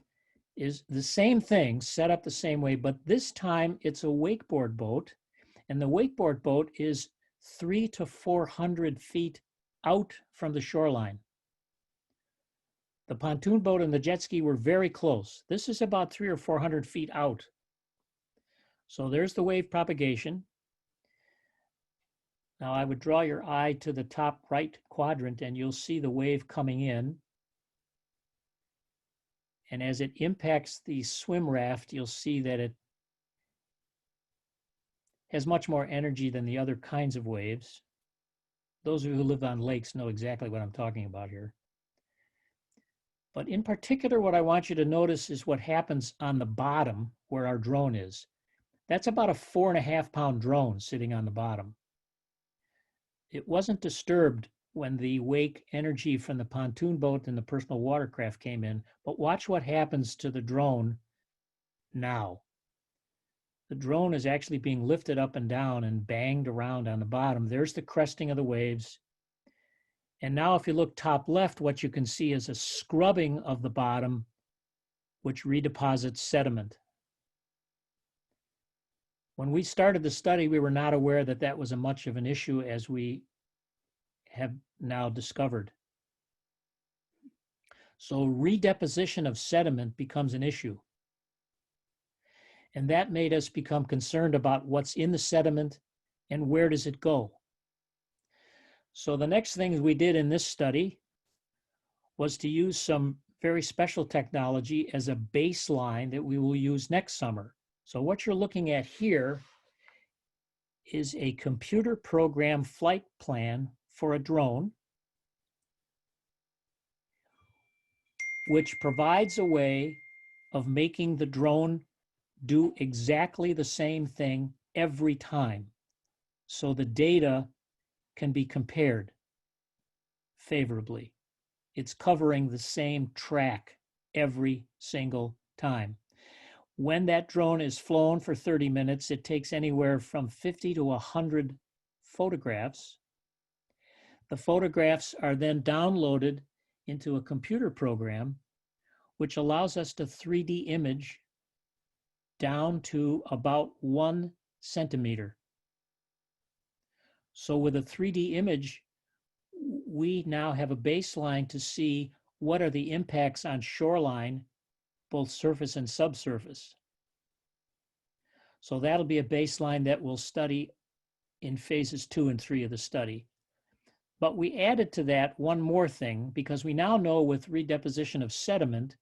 is the same thing set up the same way, but this time it's a wakeboard boat, and the wakeboard boat is 300 to 400 feet out from the shoreline. The pontoon boat and the jet ski were very close. This is about 300 or 400 feet out. So there's the wave propagation. Now I would draw your eye to the top right quadrant and you'll see the wave coming in. And as it impacts the swim raft, you'll see that it has much more energy than the other kinds of waves. those of you who live on lakes know exactly what I'm talking about here. But in particular, what I want you to notice is what happens on the bottom where our drone is. That's about a 4.5-pound drone sitting on the bottom. It wasn't disturbed when the wake energy from the pontoon boat and the personal watercraft came in, but watch what happens to the drone now. The drone is actually being lifted up and down and banged around on the bottom. There's the cresting of the waves. And now if you look top left, what you can see is a scrubbing of the bottom, which redeposits sediment. When we started the study, we were not aware that that was much of an issue, as we have now discovered. So redeposition of sediment becomes an issue. And that made us become concerned about what's in the sediment and where does it go. So the next thing we did in this study was to use some very special technology as a baseline that we will use next summer. So what you're looking at here is a computer program flight plan for a drone, which provides a way of making the drone do exactly the same thing every time. So the data can be compared favorably. It's covering the same track every single time. When that drone is flown for 30 minutes, it takes anywhere from 50 to 100 photographs. The photographs are then downloaded into a computer program, which allows us to 3D image down to about 1 centimeter. So with a 3D image, we now have a baseline to see what are the impacts on shoreline, both surface and subsurface. So that'll be a baseline that we'll study in phases 2 and 3 of the study. But we added to that one more thing, because we now know with redeposition of sediment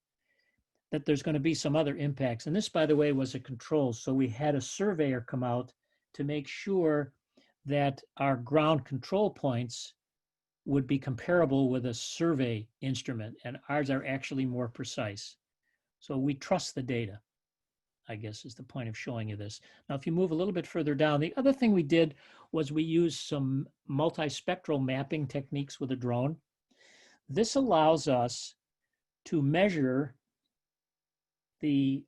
that there's going to be some other impacts. And this, by the way, was a control. So we had a surveyor come out to make sure that our ground control points would be comparable with a survey instrument, and ours are actually more precise. So we trust the data, I guess, is the point of showing you this. Now, if you move a little bit further down, the other thing we did was we used some multispectral mapping techniques with a drone. This allows us to measure the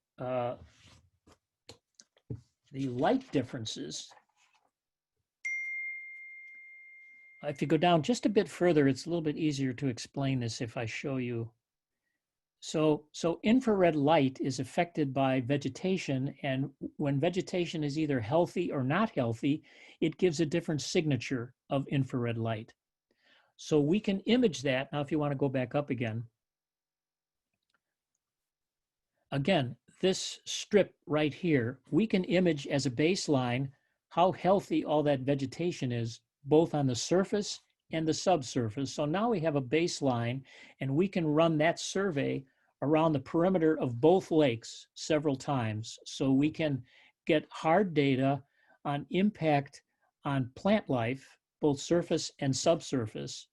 light differences. If you go down just a bit further, it's a little bit easier to explain this if I show you. So infrared light is affected by vegetation, and when vegetation is either healthy or not healthy, it gives a different signature of infrared light. So we can image that. Now, if you want to go back up again. Again, this strip right here, we can image as a baseline how healthy all that vegetation is, both on the surface and the subsurface. So now we have a baseline, and we can run that survey around the perimeter of both lakes several times. So we can get hard data on impact on plant life, both surface and subsurface,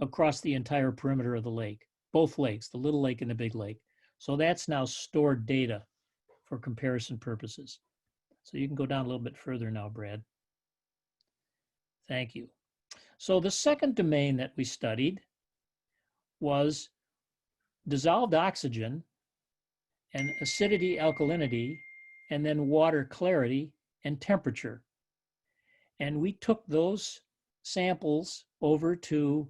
across the entire perimeter of the lake, both lakes, the little lake and the big lake. So that's now stored data for comparison purposes. So you can go down a little bit further now, Brad. Thank you. So the second domain that we studied was dissolved oxygen and acidity, alkalinity, and then water clarity and temperature. And we took those samples over to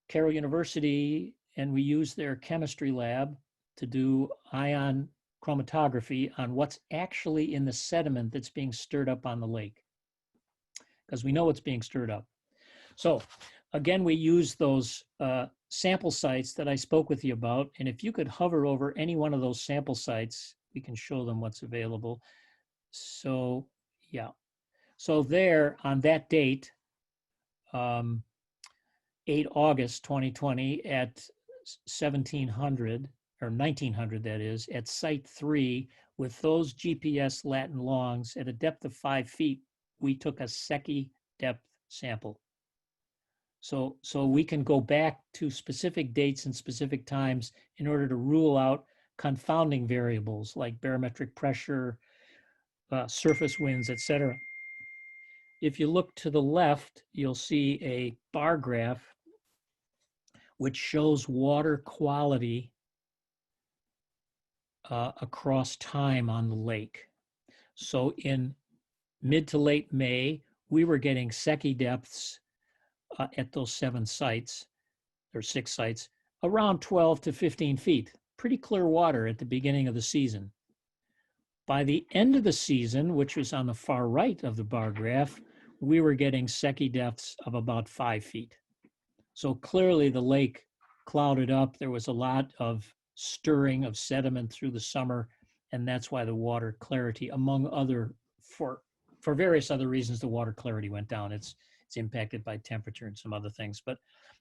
Carroll University, and we used their chemistry lab to do ion chromatography on what's actually in the sediment that's being stirred up on the lake, because we know it's being stirred up. So again, we use those sample sites that I spoke with you about. And if you could hover over any one of those sample sites, we can show them what's available. So yeah, so there on that date, 8 August 2020 at 1700, or 1900 that is, at site 3, with those GPS Latin longs at a depth of 5 feet, we took a Secchi depth sample. So we can go back to specific dates and specific times in order to rule out confounding variables like barometric pressure, surface winds, etc. If you look to the left, you'll see a bar graph which shows water quality across time on the lake. So in mid to late May, we were getting secchi depths at those 7 sites, or 6 sites, around 12 to 15 feet. Pretty clear water at the beginning of the season. By the end of the season, which was on the far right of the bar graph, we were getting secchi depths of about 5 feet. So clearly the lake clouded up. There was a lot of stirring of sediment through the summer, and that's why the water clarity, among other, for various other reasons, the water clarity went down. It's impacted by temperature and some other things. But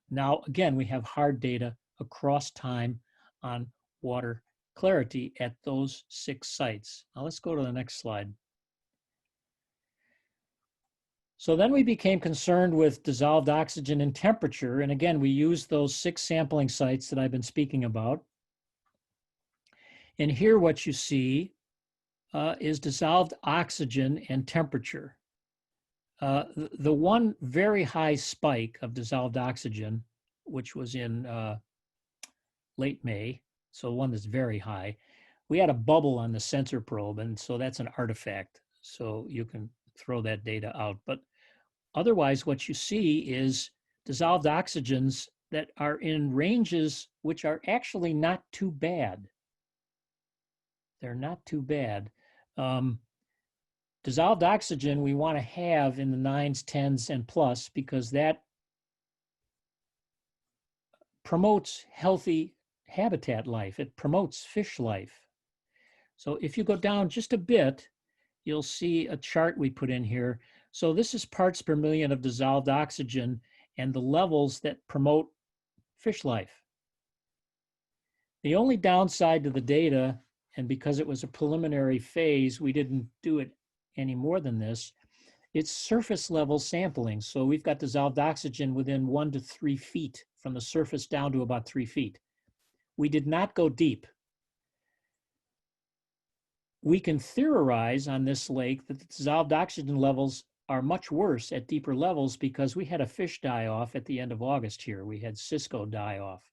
now, again, we have hard data across time on water clarity at those 6 sites. Now let's go to the next slide. So then we became concerned with dissolved oxygen and temperature. And again, we used those 6 sampling sites that I've been speaking about. And here what you see is dissolved oxygen and temperature. The one very high spike of dissolved oxygen, which was in late May, so one that's very high, we had a bubble on the sensor probe, and so that's an artifact. So you can throw that data out. But otherwise, what you see is dissolved oxygens that are in ranges which are actually not too bad. They're not too bad. Dissolved oxygen we want to have in the 9s, 10s, and plus, because that promotes healthy habitat life. It promotes fish life. So if you go down just a bit, you'll see a chart we put in here. So this is parts per million of dissolved oxygen and the levels that promote fish life. The only downside to the data, and because it was a preliminary phase, we didn't do it any more than this, it's surface level sampling. So we've got dissolved oxygen within 1 to 3 feet from the surface down to about 3 feet. We did not go deep. We can theorize on this lake that the dissolved oxygen levels are much worse at deeper levels because we had a fish die off at the end of August here. We had Cisco die off.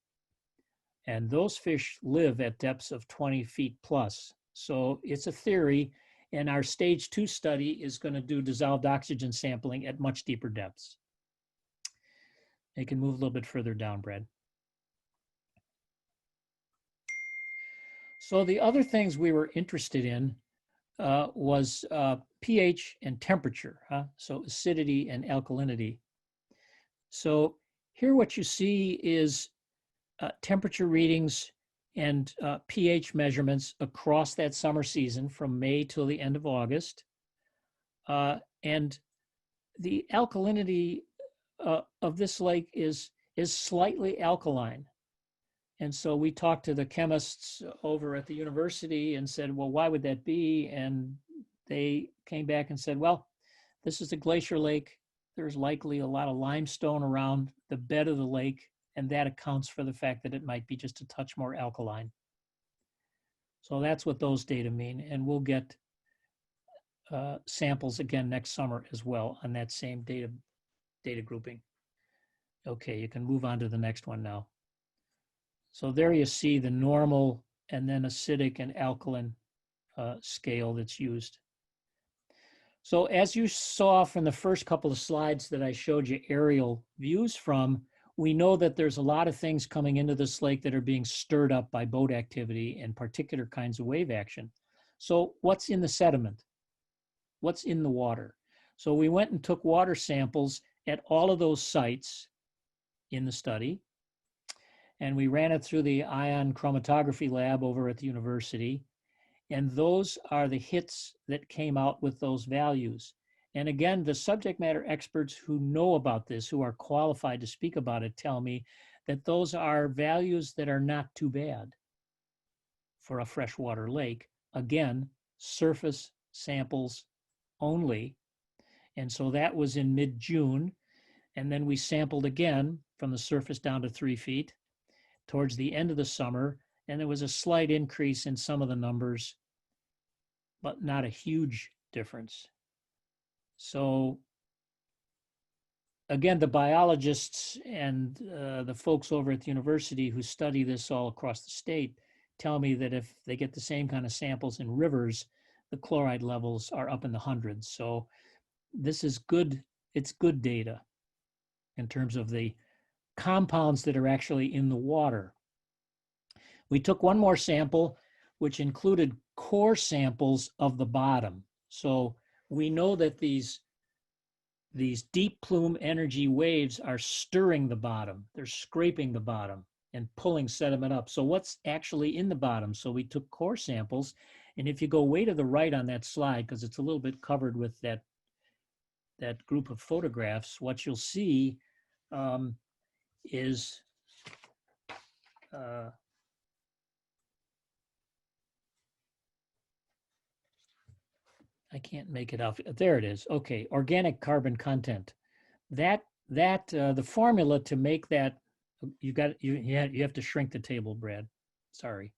And those fish live at depths of 20 feet plus. So it's a theory, and our stage 2 study is going to do dissolved oxygen sampling at much deeper depths. You can move a little bit further down, Brad. So the other things we were interested in was pH and temperature, so acidity and alkalinity. So here what you see is temperature readings and pH measurements across that summer season from May till the end of August. And the alkalinity of this lake is slightly alkaline. And so we talked to the chemists over at the university and said, well, why would that be? And they came back and said, well, this is a glacier lake. There's likely a lot of limestone around the bed of the lake, and that accounts for the fact that it might be just a touch more alkaline. So that's what those data mean. And we'll get samples again next summer as well on that same data grouping. Okay, you can move on to the next one now. So there you see the normal and then acidic and alkaline scale that's used. So as you saw from the first couple of slides that I showed you aerial views from, we know that there's a lot of things coming into this lake that are being stirred up by boat activity and particular kinds of wave action. So what's in the sediment? What's in the water? So we went and took water samples at all of those sites in the study, and we ran it through the ion chromatography lab over at the university. And those are the hits that came out with those values. And again, the subject matter experts who know about this, who are qualified to speak about it, tell me that those are values that are not too bad for a freshwater lake. Again, surface samples only. And so that was in mid-June. And then we sampled again from the surface down to 3 feet towards the end of the summer. And there was a slight increase in some of the numbers, but not a huge difference. So again, the biologists and the folks over at the university who study this all across the state tell me that if they get the same kind of samples in rivers, the chloride levels are up in the hundreds. So this is good. It's good data in terms of the compounds that are actually in the water. We took one more sample, which included core samples of the bottom. So we know that these deep plume energy waves are stirring the bottom. They're scraping the bottom and pulling sediment up. So what's actually in the bottom? So we took core samples. And if you go way to the right on that slide, because it's a little bit covered with that group of photographs, what you'll see is I can't make it out. There it is. Okay, organic carbon content. The formula to make that, you have to shrink the table, Brad. Sorry.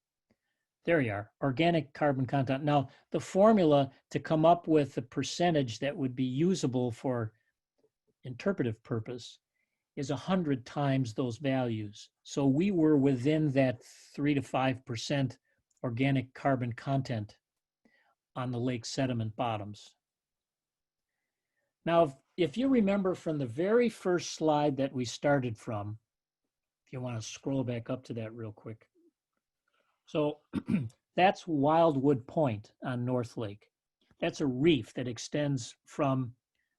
There you are, organic carbon content. Now, the formula to come up with the percentage that would be usable for interpretive purpose is 100 times those values. So we were within that 3 to 5% organic carbon content on the lake sediment bottoms. Now, if you remember from the very first slide that we started from, if you want to scroll back up to that real quick. So that's Wildwood Point on North Lake. That's a reef that extends from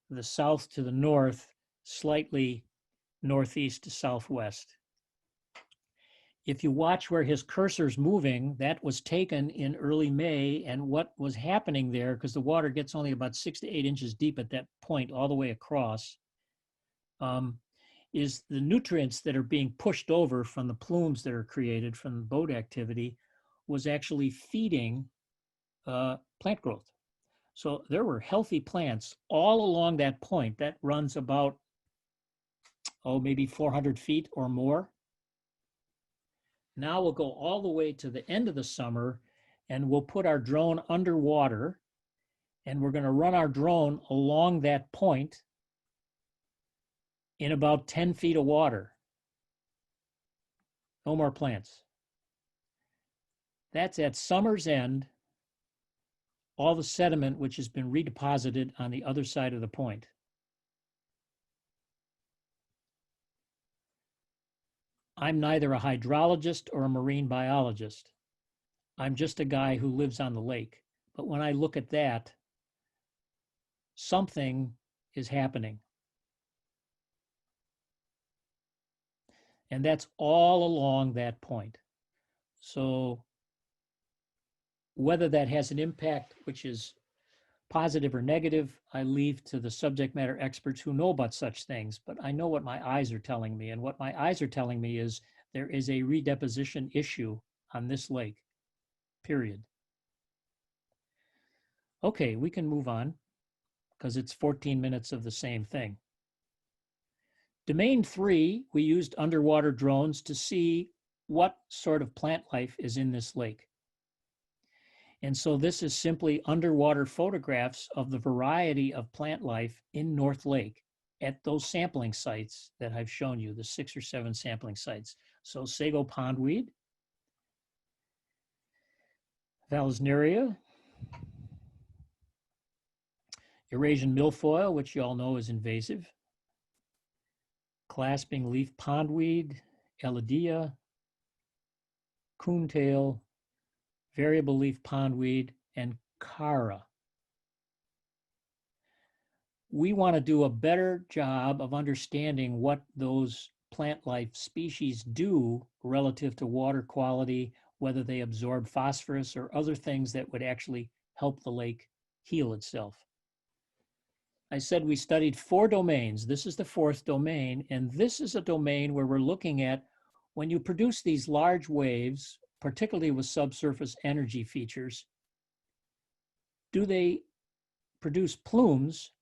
the south to the north, slightly northeast to southwest. If you watch where his cursor's moving, that was taken in early May, and what was happening there, because the water gets only about 6 to 8 inches deep at that point all the way across, is the nutrients that are being pushed over from the plumes that are created from the boat activity was actually feeding plant growth. So there were healthy plants all along that point. That runs about, maybe 400 feet or more. Now we'll go all the way to the end of the summer, and we'll put our drone underwater, and we're going to run our drone along that point in about 10 feet of water. No more plants. That's at summer's end, all the sediment which has been redeposited on the other side of the point. I'm neither a hydrologist or a marine biologist. I'm just a guy who lives on the lake. But when I look at that, something is happening. And that's all along that point. So whether that has an impact which is positive or negative, I leave to the subject matter experts who know about such things, but I know what my eyes are telling me. And what my eyes are telling me is there is a redeposition issue on this lake, period. Okay, we can move on because it's 14 minutes of the same thing. Domain 3, we used underwater drones to see what sort of plant life is in this lake. And so this is simply underwater photographs of the variety of plant life in North Lake at those sampling sites that I've shown you, the 6 or 7 sampling sites. So sago pondweed, Vallisneria, Eurasian milfoil, which you all know is invasive, clasping leaf pondweed, Elodea, coontail, variable leaf pondweed, and Cara. We want to do a better job of understanding what those plant life species do relative to water quality, whether they absorb phosphorus or other things that would actually help the lake heal itself. I said we studied 4 domains. This is the 4th domain, and this is a domain where we're looking at when you produce these large waves, particularly with subsurface energy features, do they produce plumes,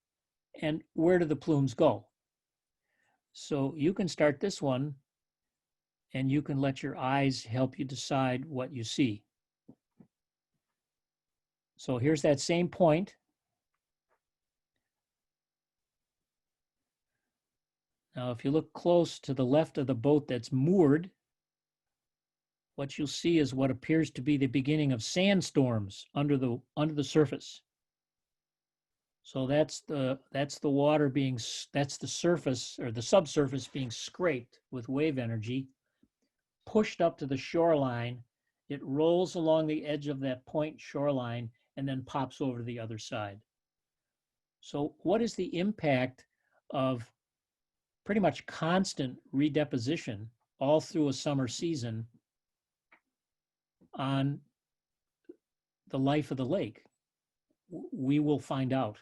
and where do the plumes go? So you can start this one and you can let your eyes help you decide what you see. So here's that same point. Now, if you look close to the left of the boat that's moored, what you'll see is what appears to be the beginning of sandstorms under the surface. So that's the water being, that's the surface or the subsurface being scraped with wave energy, pushed up to the shoreline. It rolls along the edge of that point shoreline and then pops over to the other side. So what is the impact of pretty much constant redeposition all through a summer season on the life of the lake? We will find out.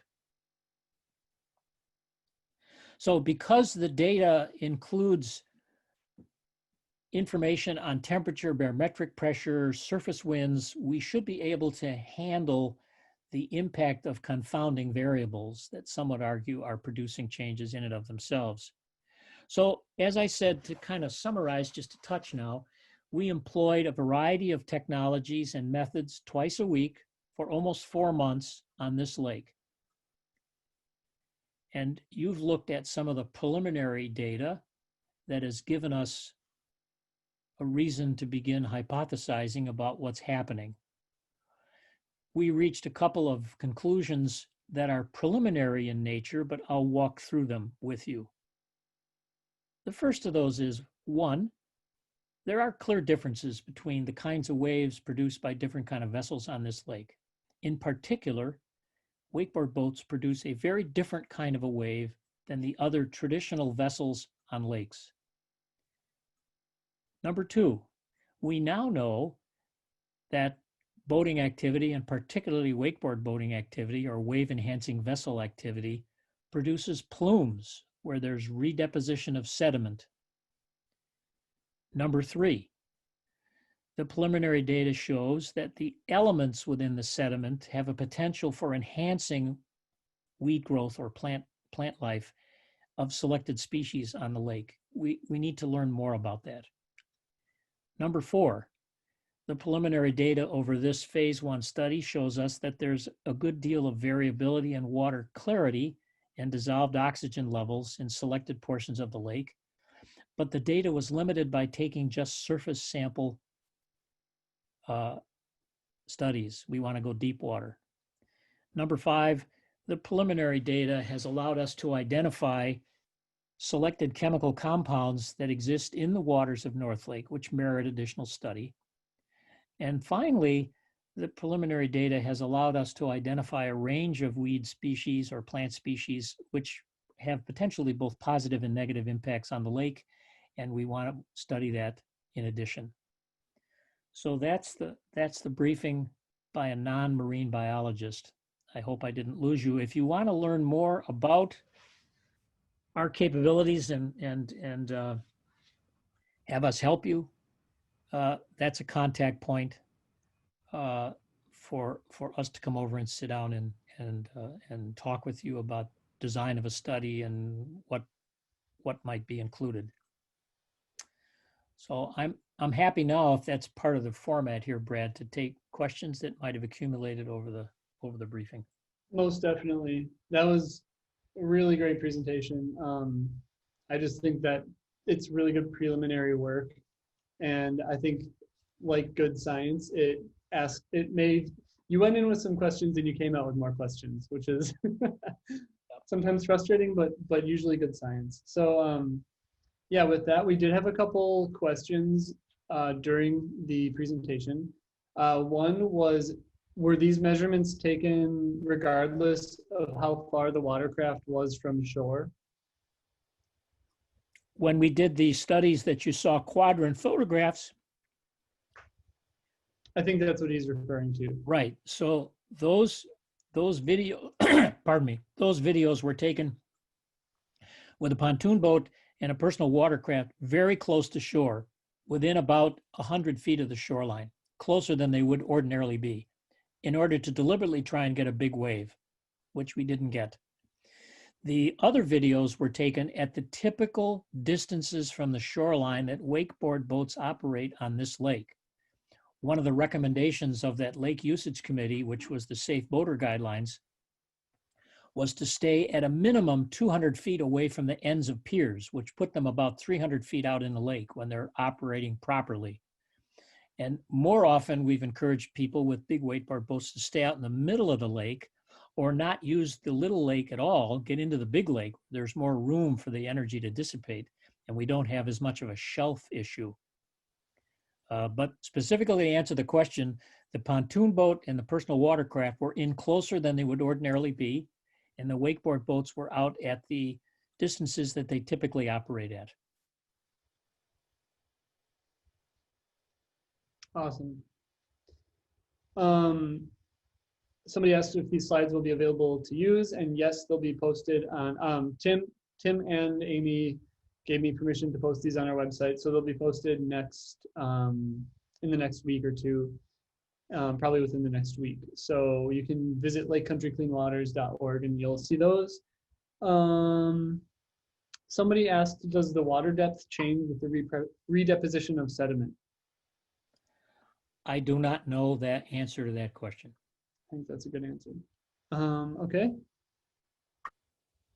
So because the data includes information on temperature, barometric pressure, surface winds, we should be able to handle the impact of confounding variables that some would argue are producing changes in and of themselves. So as I said, to kind of summarize just a touch now, we employed a variety of technologies and methods twice a week for almost 4 months on this lake. And you've looked at some of the preliminary data that has given us a reason to begin hypothesizing about what's happening. We reached a couple of conclusions that are preliminary in nature, but I'll walk through them with you. The first of those is, one, there are clear differences between the kinds of waves produced by different kinds of vessels on this lake. In particular, wakeboard boats produce a very different kind of a wave than the other traditional vessels on lakes. Number two, we now know that boating activity, and particularly wakeboard boating activity or wave-enhancing vessel activity, produces plumes where there's redeposition of sediment. Number three, the preliminary data shows that the elements within the sediment have a potential for enhancing weed growth or plant life of selected species on the lake. We need to learn more about that. Number four, the preliminary data over this phase 1 study shows us that there's a good deal of variability in water clarity and dissolved oxygen levels in selected portions of the lake, but the data was limited by taking just surface sample studies. We want to go deep water. Number five, the preliminary data has allowed us to identify selected chemical compounds that exist in the waters of North Lake, which merit additional study. And finally, the preliminary data has allowed us to identify a range of weed species or plant species which have potentially both positive and negative impacts on the lake, and we want to study that in addition. So that's the briefing by a non-marine biologist. I hope I didn't lose you. If you want to learn more about our capabilities and have us help you, that's a contact point for us to come over and sit down and talk with you about design of a study and what might be included. So I'm happy now, if that's part of the format here, Brad, to take questions that might have accumulated over the briefing. Most definitely. That was a really great presentation. I just think that it's really good preliminary work. And I think, like good science, you went in with some questions and you came out with more questions, which is sometimes frustrating, but usually good science. So yeah, with that, we did have a couple questions during the presentation. One was, were these measurements taken regardless of how far the watercraft was from shore? When we did the studies that you saw quadrant photographs. I think that's what he's referring to. Right. So those video, pardon me, those videos were taken with a pontoon boat and a personal watercraft very close to shore, within about 100 feet of the shoreline, closer than they would ordinarily be, in order to deliberately try and get a big wave, which we didn't get. The other videos were taken at the typical distances from the shoreline that wakeboard boats operate on this lake. One of the recommendations of that Lake Usage Committee, which was the Safe Boater Guidelines, was to stay at a minimum 200 feet away from the ends of piers, which put them about 300 feet out in the lake when they're operating properly. And more often, we've encouraged people with big wakeboard boats to stay out in the middle of the lake or not use the little lake at all, get into the big lake. There's more room for the energy to dissipate, and we don't have as much of a shelf issue. But specifically to answer the question, the pontoon boat and the personal watercraft were in closer than they would ordinarily be, and the wakeboard boats were out at the distances that they typically operate at. Awesome. Somebody asked if these slides will be available to use, and yes, they'll be posted on, Tim and Amy gave me permission to post these on our website, so they'll be posted next, in the next week or two, probably within the next week. So you can visit lakecountrycleanwaters.org and you'll see those. Somebody asked, does the water depth change with the redeposition of sediment? I do not know that answer to that question. I think that's a good answer. Okay.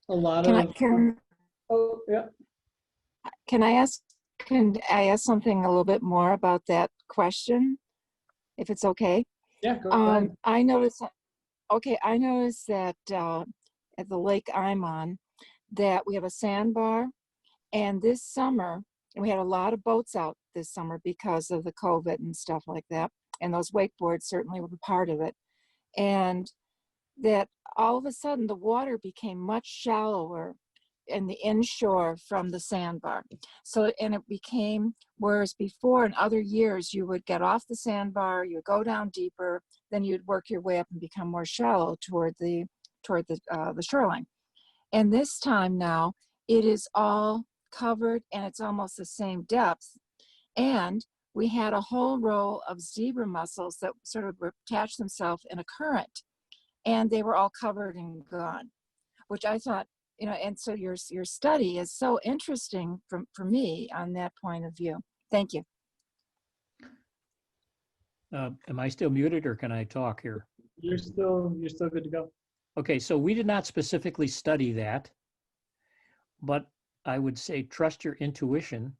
A lot Can of. Oh, yeah. Can I ask something a little bit more about that question, if it's okay? Yeah, go ahead. I noticed that at the lake I'm on, that we have a sandbar, and this summer, we had a lot of boats out this summer because of the COVID and stuff like that, and those wakeboards certainly were part of it, and that all of a sudden the water became much shallower in the inshore from the sandbar. So, and it became, whereas before in other years, you would get off the sandbar, you would go down deeper, then you'd work your way up and become more shallow toward the shoreline. And this time now, it is all covered and it's almost the same depth. And we had a whole row of zebra mussels that sort of attached themselves in a current, and they were all covered and gone, which I thought, you know, and so your study is so interesting for me on that point of view. Thank you. Am I still muted or can I talk here? You're still good to go. Okay, so we did not specifically study that, but I would say trust your intuition.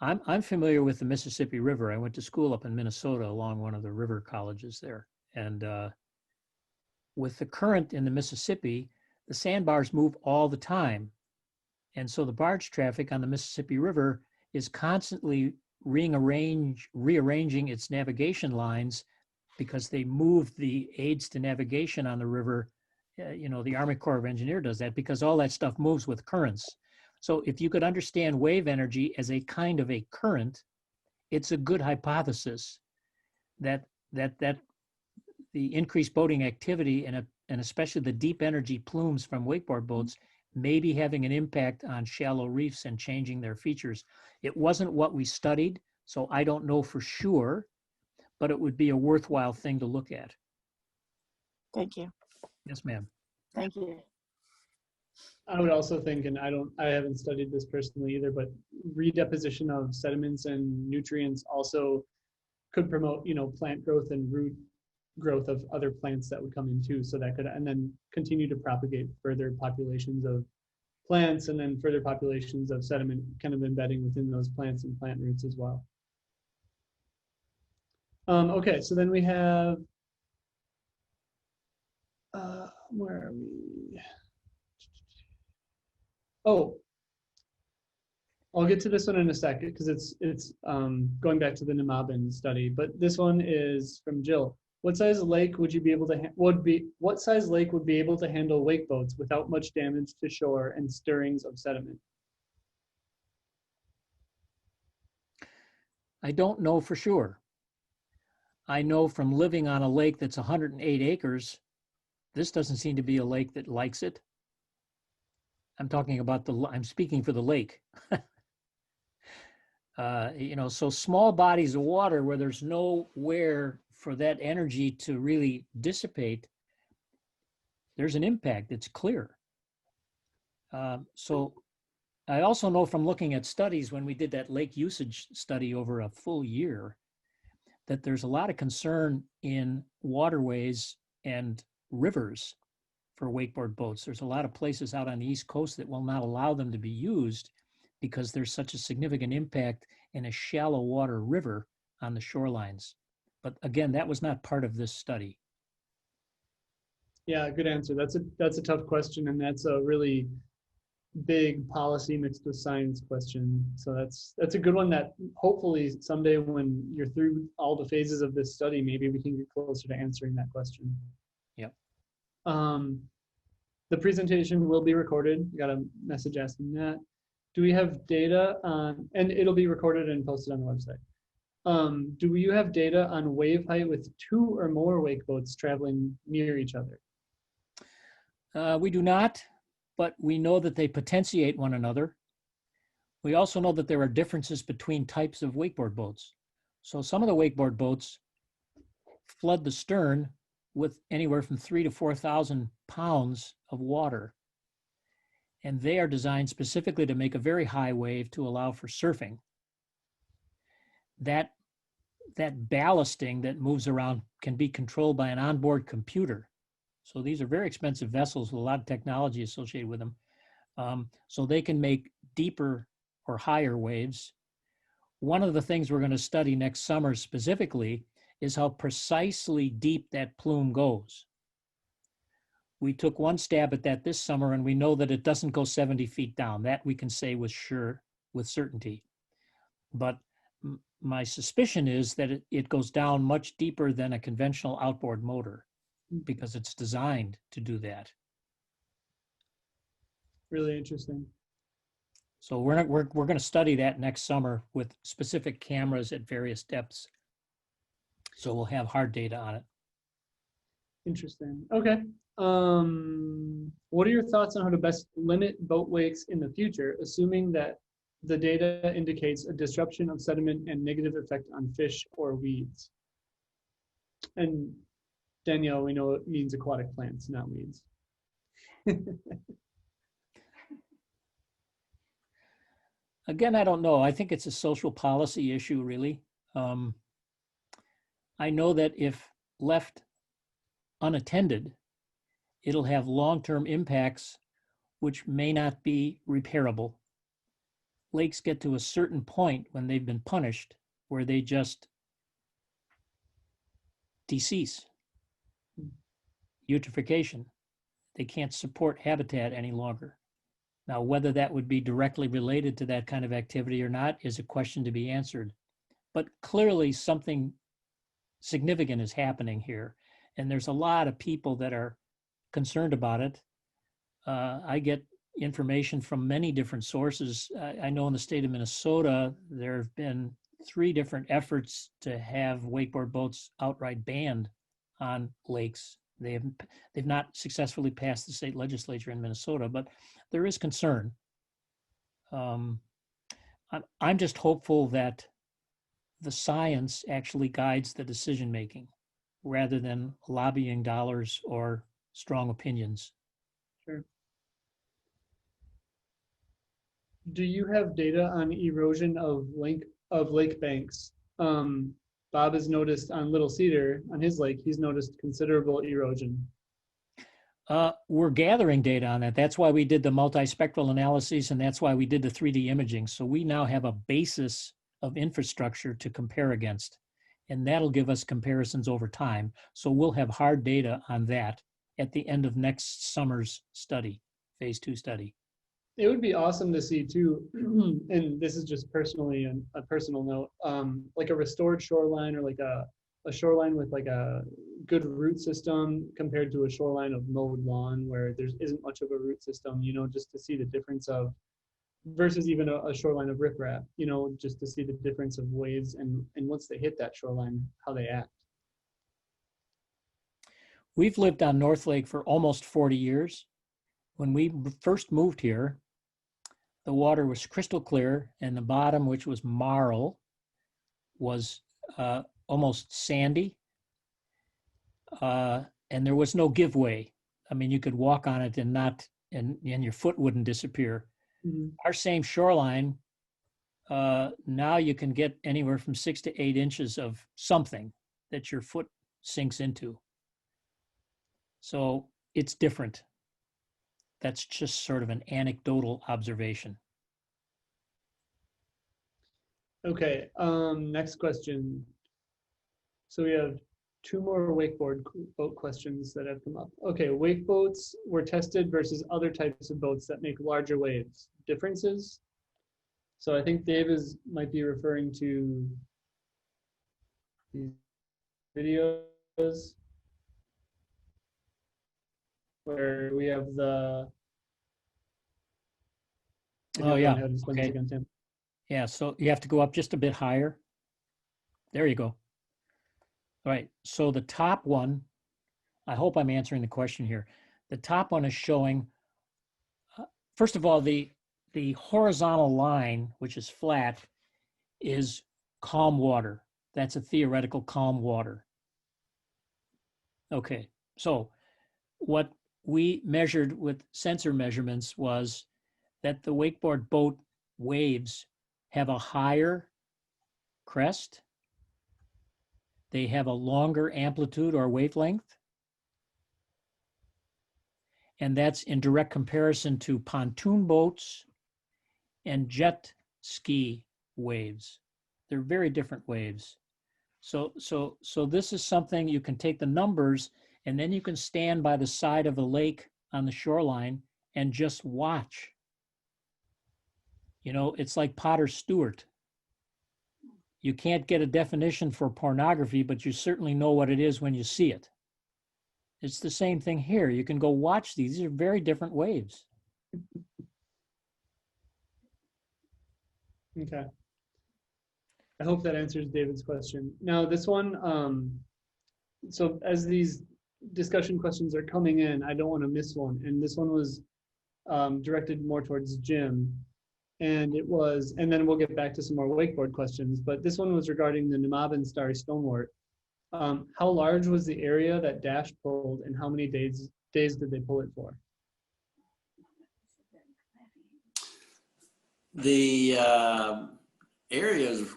I'm familiar with the Mississippi River. I went to school up in Minnesota along one of the river colleges there. And with the current in the Mississippi, the sandbars move all the time. And so the barge traffic on the Mississippi River is constantly rearranging its navigation lines because they move the aids to navigation on the river. You know, the Army Corps of Engineers does that because all that stuff moves with currents. So if you could understand wave energy as a kind of a current, it's a good hypothesis that the increased boating activity and especially the deep energy plumes from wakeboard boats may be having an impact on shallow reefs and changing their features. It wasn't what we studied, so I don't know for sure, but it would be a worthwhile thing to look at. Thank you. Yes, ma'am. Thank you. I would also think, and I haven't studied this personally either, but redeposition of sediments and nutrients also could promote, you know, plant growth and root growth of other plants that would come in too. So that could, and then continue to propagate further populations of plants and then further populations of sediment kind of embedding within those plants and plant roots as well. Okay, so then we have, where are we? Oh, I'll get to this one in a second because it's going back to the Namabin study, but this one is from Jill. What size lake would you be able to what size lake would be able to handle wake boats without much damage to shore and stirrings of sediment? I don't know for sure. I know from living on a lake that's 108 acres, this doesn't seem to be a lake that likes it. I'm talking about I'm speaking for the lake. You know, so small bodies of water where there's nowhere for that energy to really dissipate, there's an impact, it's clear. So I also know from looking at studies when we did that lake usage study over a full year that there's a lot of concern in waterways and rivers for wakeboard boats. There's a lot of places out on the East Coast that will not allow them to be used because there's such a significant impact in a shallow water river on the shorelines. But again, that was not part of this study. Yeah, good answer. That's a tough question, and that's a really big policy mixed with science question. So that's a good one that hopefully someday when you're through all the phases of this study, maybe we can get closer to answering that question. Yep. The presentation will be recorded. We got a message asking that. Do we have data on, and it'll be recorded and posted on the website. Do you have data on wave height with 2 or more wake boats traveling near each other? We do not, but we know that they potentiate one another. We also know that there are differences between types of wakeboard boats. So some of the wakeboard boats flood the stern with anywhere from 3,000 to 4,000 pounds of water. And they are designed specifically to make a very high wave to allow for surfing. That ballasting that moves around can be controlled by an onboard computer. So these are very expensive vessels with a lot of technology associated with them. So they can make deeper or higher waves. One of the things we're going to study next summer specifically is how precisely deep that plume goes. We took one stab at that this summer, and we know that it doesn't go 70 feet down. That we can say with certainty. But my suspicion is that it goes down much deeper than a conventional outboard motor because it's designed to do that. Really interesting. So we're going to study that next summer with specific cameras at various depths. So we'll have hard data on it. Interesting. Okay. What are your thoughts on how to best limit boat wakes in the future, assuming that the data indicates a disruption of sediment and negative effect on fish or weeds? And Danielle, we know it means aquatic plants, not weeds. Again, I don't know. I think it's a social policy issue, really. I know that if left unattended, it'll have long-term impacts which may not be repairable. Lakes get to a certain point when they've been punished where they just decease. Eutrophication. They can't support habitat any longer. Now, whether that would be directly related to that kind of activity or not is a question to be answered. But clearly something significant is happening here. And there's a lot of people that are concerned about it. I get information from many different sources. I know in the state of Minnesota, there have been 3 different efforts to have wakeboard boats outright banned on lakes. They've not successfully passed the state legislature in Minnesota, but there is concern. I'm just hopeful that the science actually guides the decision making rather than lobbying dollars or strong opinions. Sure. Do you have data on erosion of lake banks? Bob has noticed on Little Cedar, on his lake, he's noticed considerable erosion. We're gathering data on that. That's why we did the multispectral analyses, and that's why we did the 3D imaging. So we now have a basis of infrastructure to compare against, and that'll give us comparisons over time. So we'll have hard data on that at the end of next summer's study, phase 2 study. It would be awesome to see too, and this is just personally a personal note, like a restored shoreline or like a shoreline with like a good root system compared to a shoreline of mowed lawn where there isn't much of a root system, you know, just to see the difference of, versus even a shoreline of riprap, you know, just to see the difference of waves and once they hit that shoreline, how they act. We've lived on North Lake for almost 40 years. When we first moved here, the water was crystal clear, and the bottom, which was marl, was almost sandy, and there was no give way. I mean, you could walk on it and not and your foot wouldn't disappear. Mhm. Our same shoreline, now you can get anywhere from 6 to 8 inches of something that your foot sinks into. So it's different. That's just sort of an anecdotal observation. Okay, next question. So we have 2 more wakeboard boat questions that have come up. Okay, wake boats were tested versus other types of boats that make larger waves. Differences? So I think Dave might be referring to these videos where we have the. Oh, yeah. Okay. Okay. Yeah, so you have to go up just a bit higher. There you go. All right, so the top one, I hope I'm answering the question here. The top one is showing, first of all, the horizontal line, which is flat, is calm water. That's a theoretical calm water. Okay, so what we measured with sensor measurements was that the wakeboard boat waves have a higher crest. They have a longer amplitude or wavelength. And that's in direct comparison to pontoon boats and jet ski waves. They're very different waves. So this is something you can take the numbers and then you can stand by the side of the lake on the shoreline and just watch. You know, it's like Potter Stewart. You can't get a definition for pornography, but you certainly know what it is when you see it. It's the same thing here. You can go watch these. These are very different waves. Okay. I hope that answers David's question. Now this one, so as these discussion questions are coming in, I don't want to miss one. And this one was directed more towards Jim. And it was, and then we'll get back to some more wakeboard questions, but this one was regarding the Nemaben starry stonewort. How large was the area that Dash pulled and how many days did they pull it for? The area is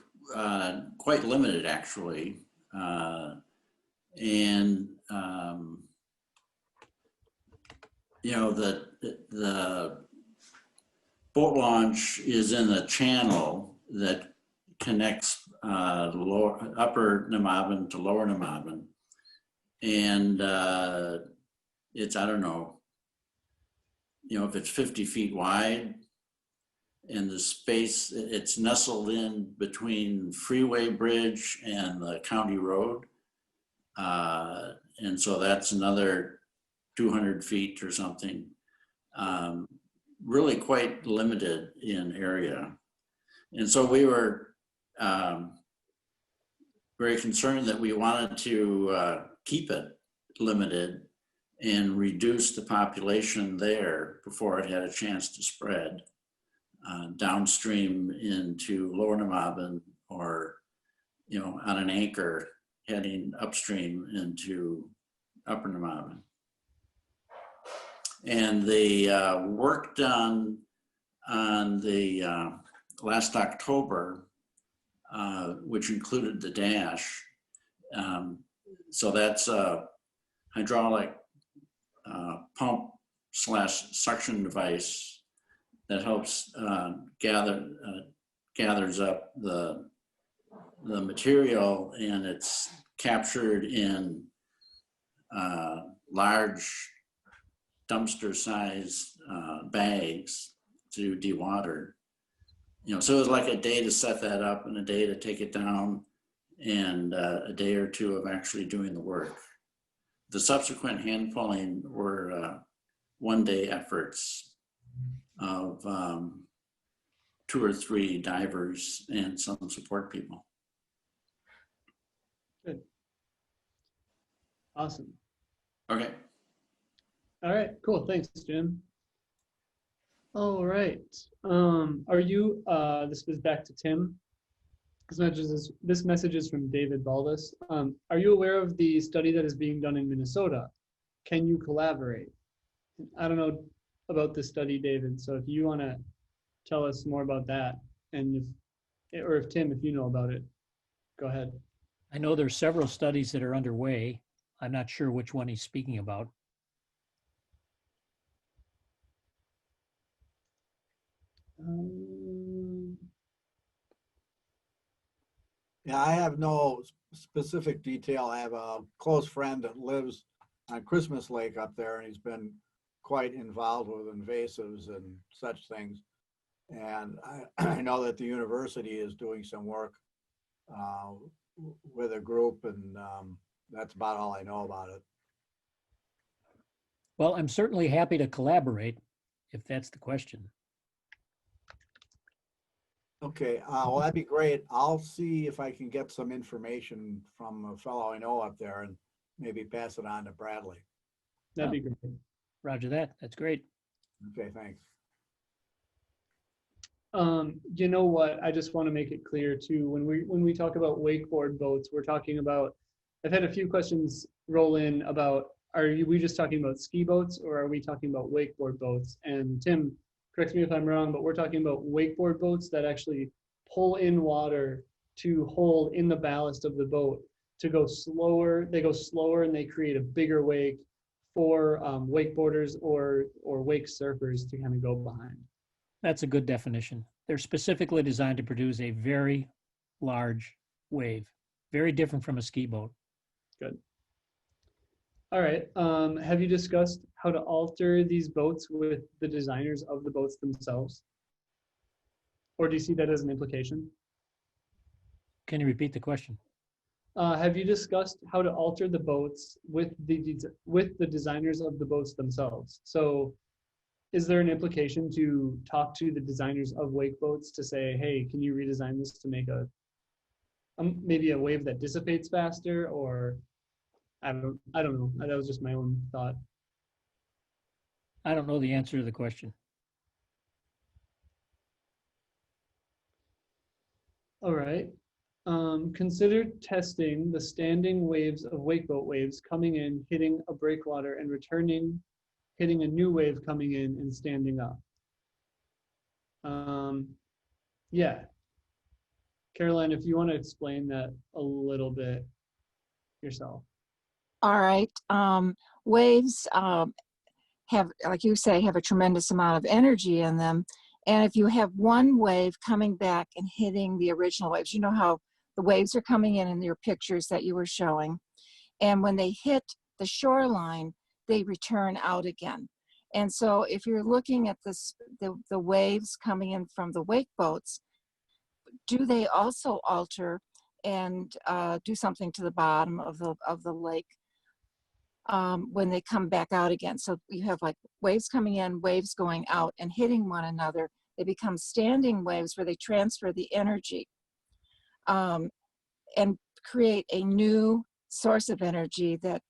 quite limited, actually. And, you know, the boat launch is in the channel that connects upper Nemaben to lower Nemaben. And it's, I don't know, you know, if it's 50 feet wide, and the space, it's nestled in between Freeway Bridge and the county road. And so that's another 200 feet or something. Really quite limited in area. And so we were very concerned that we wanted to keep it limited and reduce the population there before it had a chance to spread downstream into lower Nemaben, or, you know, on an anchor heading upstream into upper Nemaben. And the work done on the last October, which included the Dash, so that's a hydraulic pump / suction device that helps gathers up the material, and it's captured in large dumpster-sized bags to dewater. You know, so it was like a day to set that up and a day to take it down, and a day or two of actually doing the work. The subsequent hand pulling were one-day efforts of 2 or 3 divers and some support people. Good. Awesome. Okay. All right, cool. Thanks, Jim. All right. Are you, this was back to Tim. This message is from David Baldus. Are you aware of the study that is being done in Minnesota? Can you collaborate? I don't know, about this study, David. So if you want to tell us more about that, and if Tim, if you know about it, go ahead. I know there's several studies that are underway. I'm not sure which one he's speaking about. Yeah, I have no specific detail. I have a close friend that lives on Christmas Lake up there, and he's been quite involved with invasives and such things. And I know that the university is doing some work with a group, and that's about all I know about it. Well, I'm certainly happy to collaborate, if that's the question. Okay, well, that'd be great. I'll see if I can get some information from a fellow I know up there and maybe pass it on to Bradley. That'd be great. Roger that. That's great. Okay, thanks. You know what? I just want to make it clear too, when we talk about wakeboard boats, we're talking about, I've had a few questions roll in about, we just talking about ski boats or are we talking about wakeboard boats? And Tim, correct me if I'm wrong, but we're talking about wakeboard boats that actually pull in water to hold in the ballast of the boat to go slower. They go slower and they create a bigger wake for wakeboarders or wake surfers to kind of go behind. That's a good definition. They're specifically designed to produce a very large wave, very different from a ski boat. Good. All right. Have you discussed how to alter these boats with the designers of the boats themselves? Or do you see that as an implication? Can you repeat the question? Have you discussed how to alter the boats with the designers of the boats themselves? So is there an implication to talk to the designers of wake boats to say, hey, can you redesign this to make maybe a wave that dissipates faster? Or I don't know. That was just my own thought. I don't know the answer to the question. All right. Consider testing the standing waves of wakeboat waves coming in, hitting a breakwater and returning, hitting a new wave coming in and standing up. Yeah. Caroline, if you want to explain that a little bit yourself. All right. Waves have, like you say, have a tremendous amount of energy in them. And if you have one wave coming back and hitting the original waves, you know how the waves are coming in your pictures that you were showing. And when they hit the shoreline, they return out again. And so if you're looking at this, the waves coming in from the wake boats, do they also alter and do something to the bottom of the lake when they come back out again? So you have like waves coming in, waves going out and hitting one another. They become standing waves where they transfer the energy and create a new source of energy that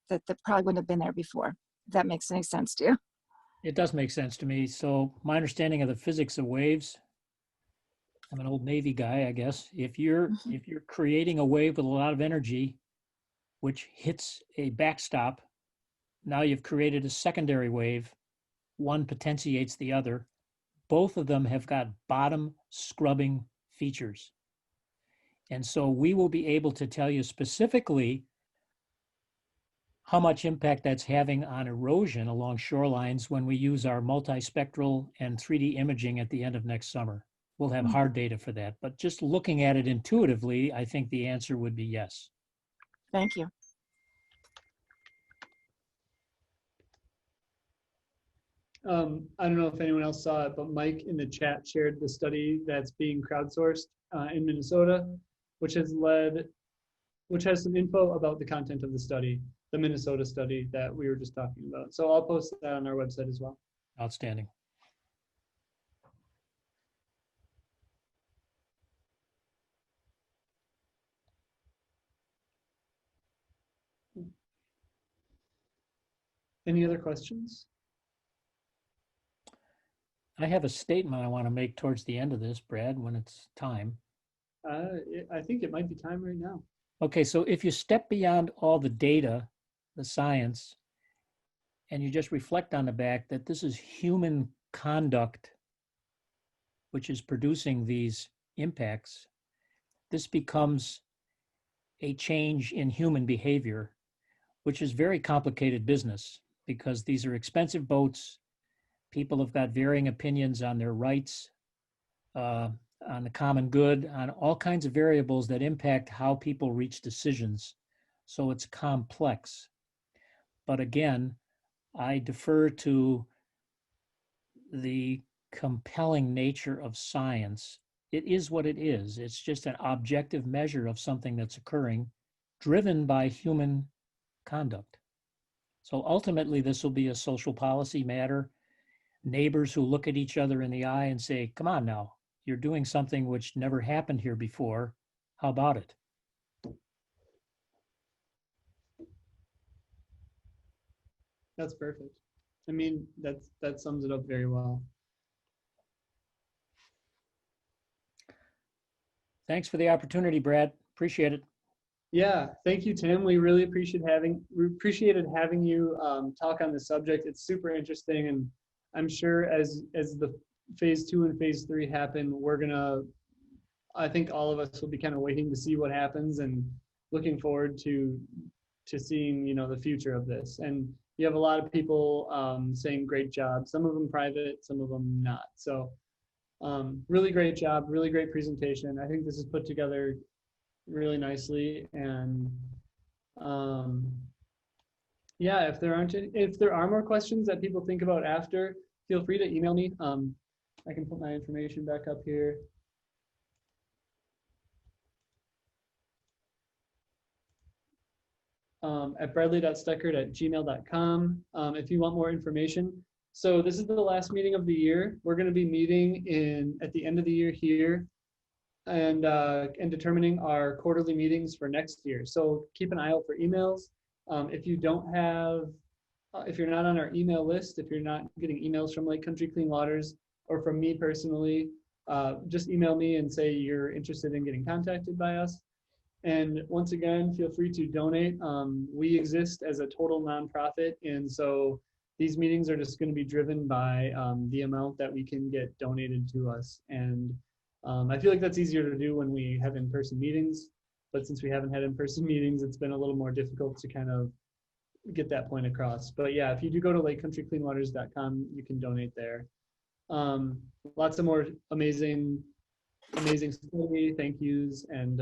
probably wouldn't have been there before. If that makes any sense to you? It does make sense to me. So my understanding of the physics of waves, I'm an old Navy guy, I guess. If you're creating a wave with a lot of energy, which hits a backstop, now you've created a secondary wave. One potentiates the other. Both of them have got bottom scrubbing features. And so we will be able to tell you specifically how much impact that's having on erosion along shorelines when we use our multispectral and 3D imaging at the end of next summer. We'll have hard data for that, but just looking at it intuitively, I think the answer would be yes. Thank you. I don't know if anyone else saw it, but Mike in the chat shared the study that's being crowdsourced in Minnesota, which has some info about the content of the study, the Minnesota study that we were just talking about. So I'll post that on our website as well. Outstanding. Any other questions? I have a statement I want to make towards the end of this, Brad, when it's time. I think it might be time right now. Okay, so if you step beyond all the data, the science, and you just reflect on the fact that this is human conduct which is producing these impacts, this becomes a change in human behavior, which is very complicated business because these are expensive boats. People have got varying opinions on their rights, on the common good, on all kinds of variables that impact how people reach decisions. So it's complex. But again, I defer to the compelling nature of science. It is what it is. It's just an objective measure of something that's occurring, driven by human conduct. So ultimately, this will be a social policy matter. Neighbors who look at each other in the eye and say, come on now, you're doing something which never happened here before. How about it? That's perfect. I mean, that sums it up very well. Thanks for the opportunity, Brad. Appreciate it. Yeah, thank you, Tim. We really appreciated having you talk on the subject. It's super interesting, and I'm sure as the phase 2 and phase 3 happen, I think all of us will be kind of waiting to see what happens and looking forward to seeing, the future of this. And you have a lot of people saying great job, some of them private, some of them not. So really great job, really great presentation. I think this is put together really nicely. And yeah, if there are more questions that people think about after, feel free to email me. I can put my information back up here. At bradley.steckert@gmail.com if you want more information. So this is the last meeting of the year. We're going to be meeting at the end of the year here and determining our quarterly meetings for next year. So keep an eye out for emails. If you're not on our email list, if you're not getting emails from Lake Country Clean Waters or from me personally, just email me and say you're interested in getting contacted by us. And once again, feel free to donate. We exist as a total nonprofit, and so these meetings are just going to be driven by the amount that we can get donated to us. And I feel like that's easier to do when we have in-person meetings, but since we haven't had in-person meetings, it's been a little more difficult to kind of get that point across. But yeah, if you do go to lakecountrycleanwaters.com, you can donate there. Lots of more amazing story, thank yous, and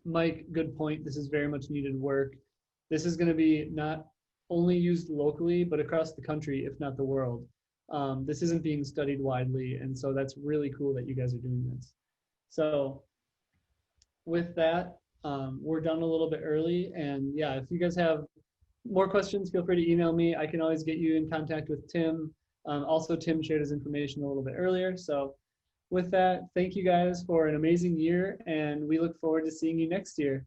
Mike, good point. This is very much needed work. This is going to be not only used locally, but across the country, if not the world. This isn't being studied widely, and so that's really cool that you guys are doing this. So with that, we're done a little bit early, and yeah, if you guys have more questions, feel free to email me. I can always get you in contact with Tim. Also, Tim shared his information a little bit earlier, so with that, thank you guys for an amazing year, and we look forward to seeing you next year.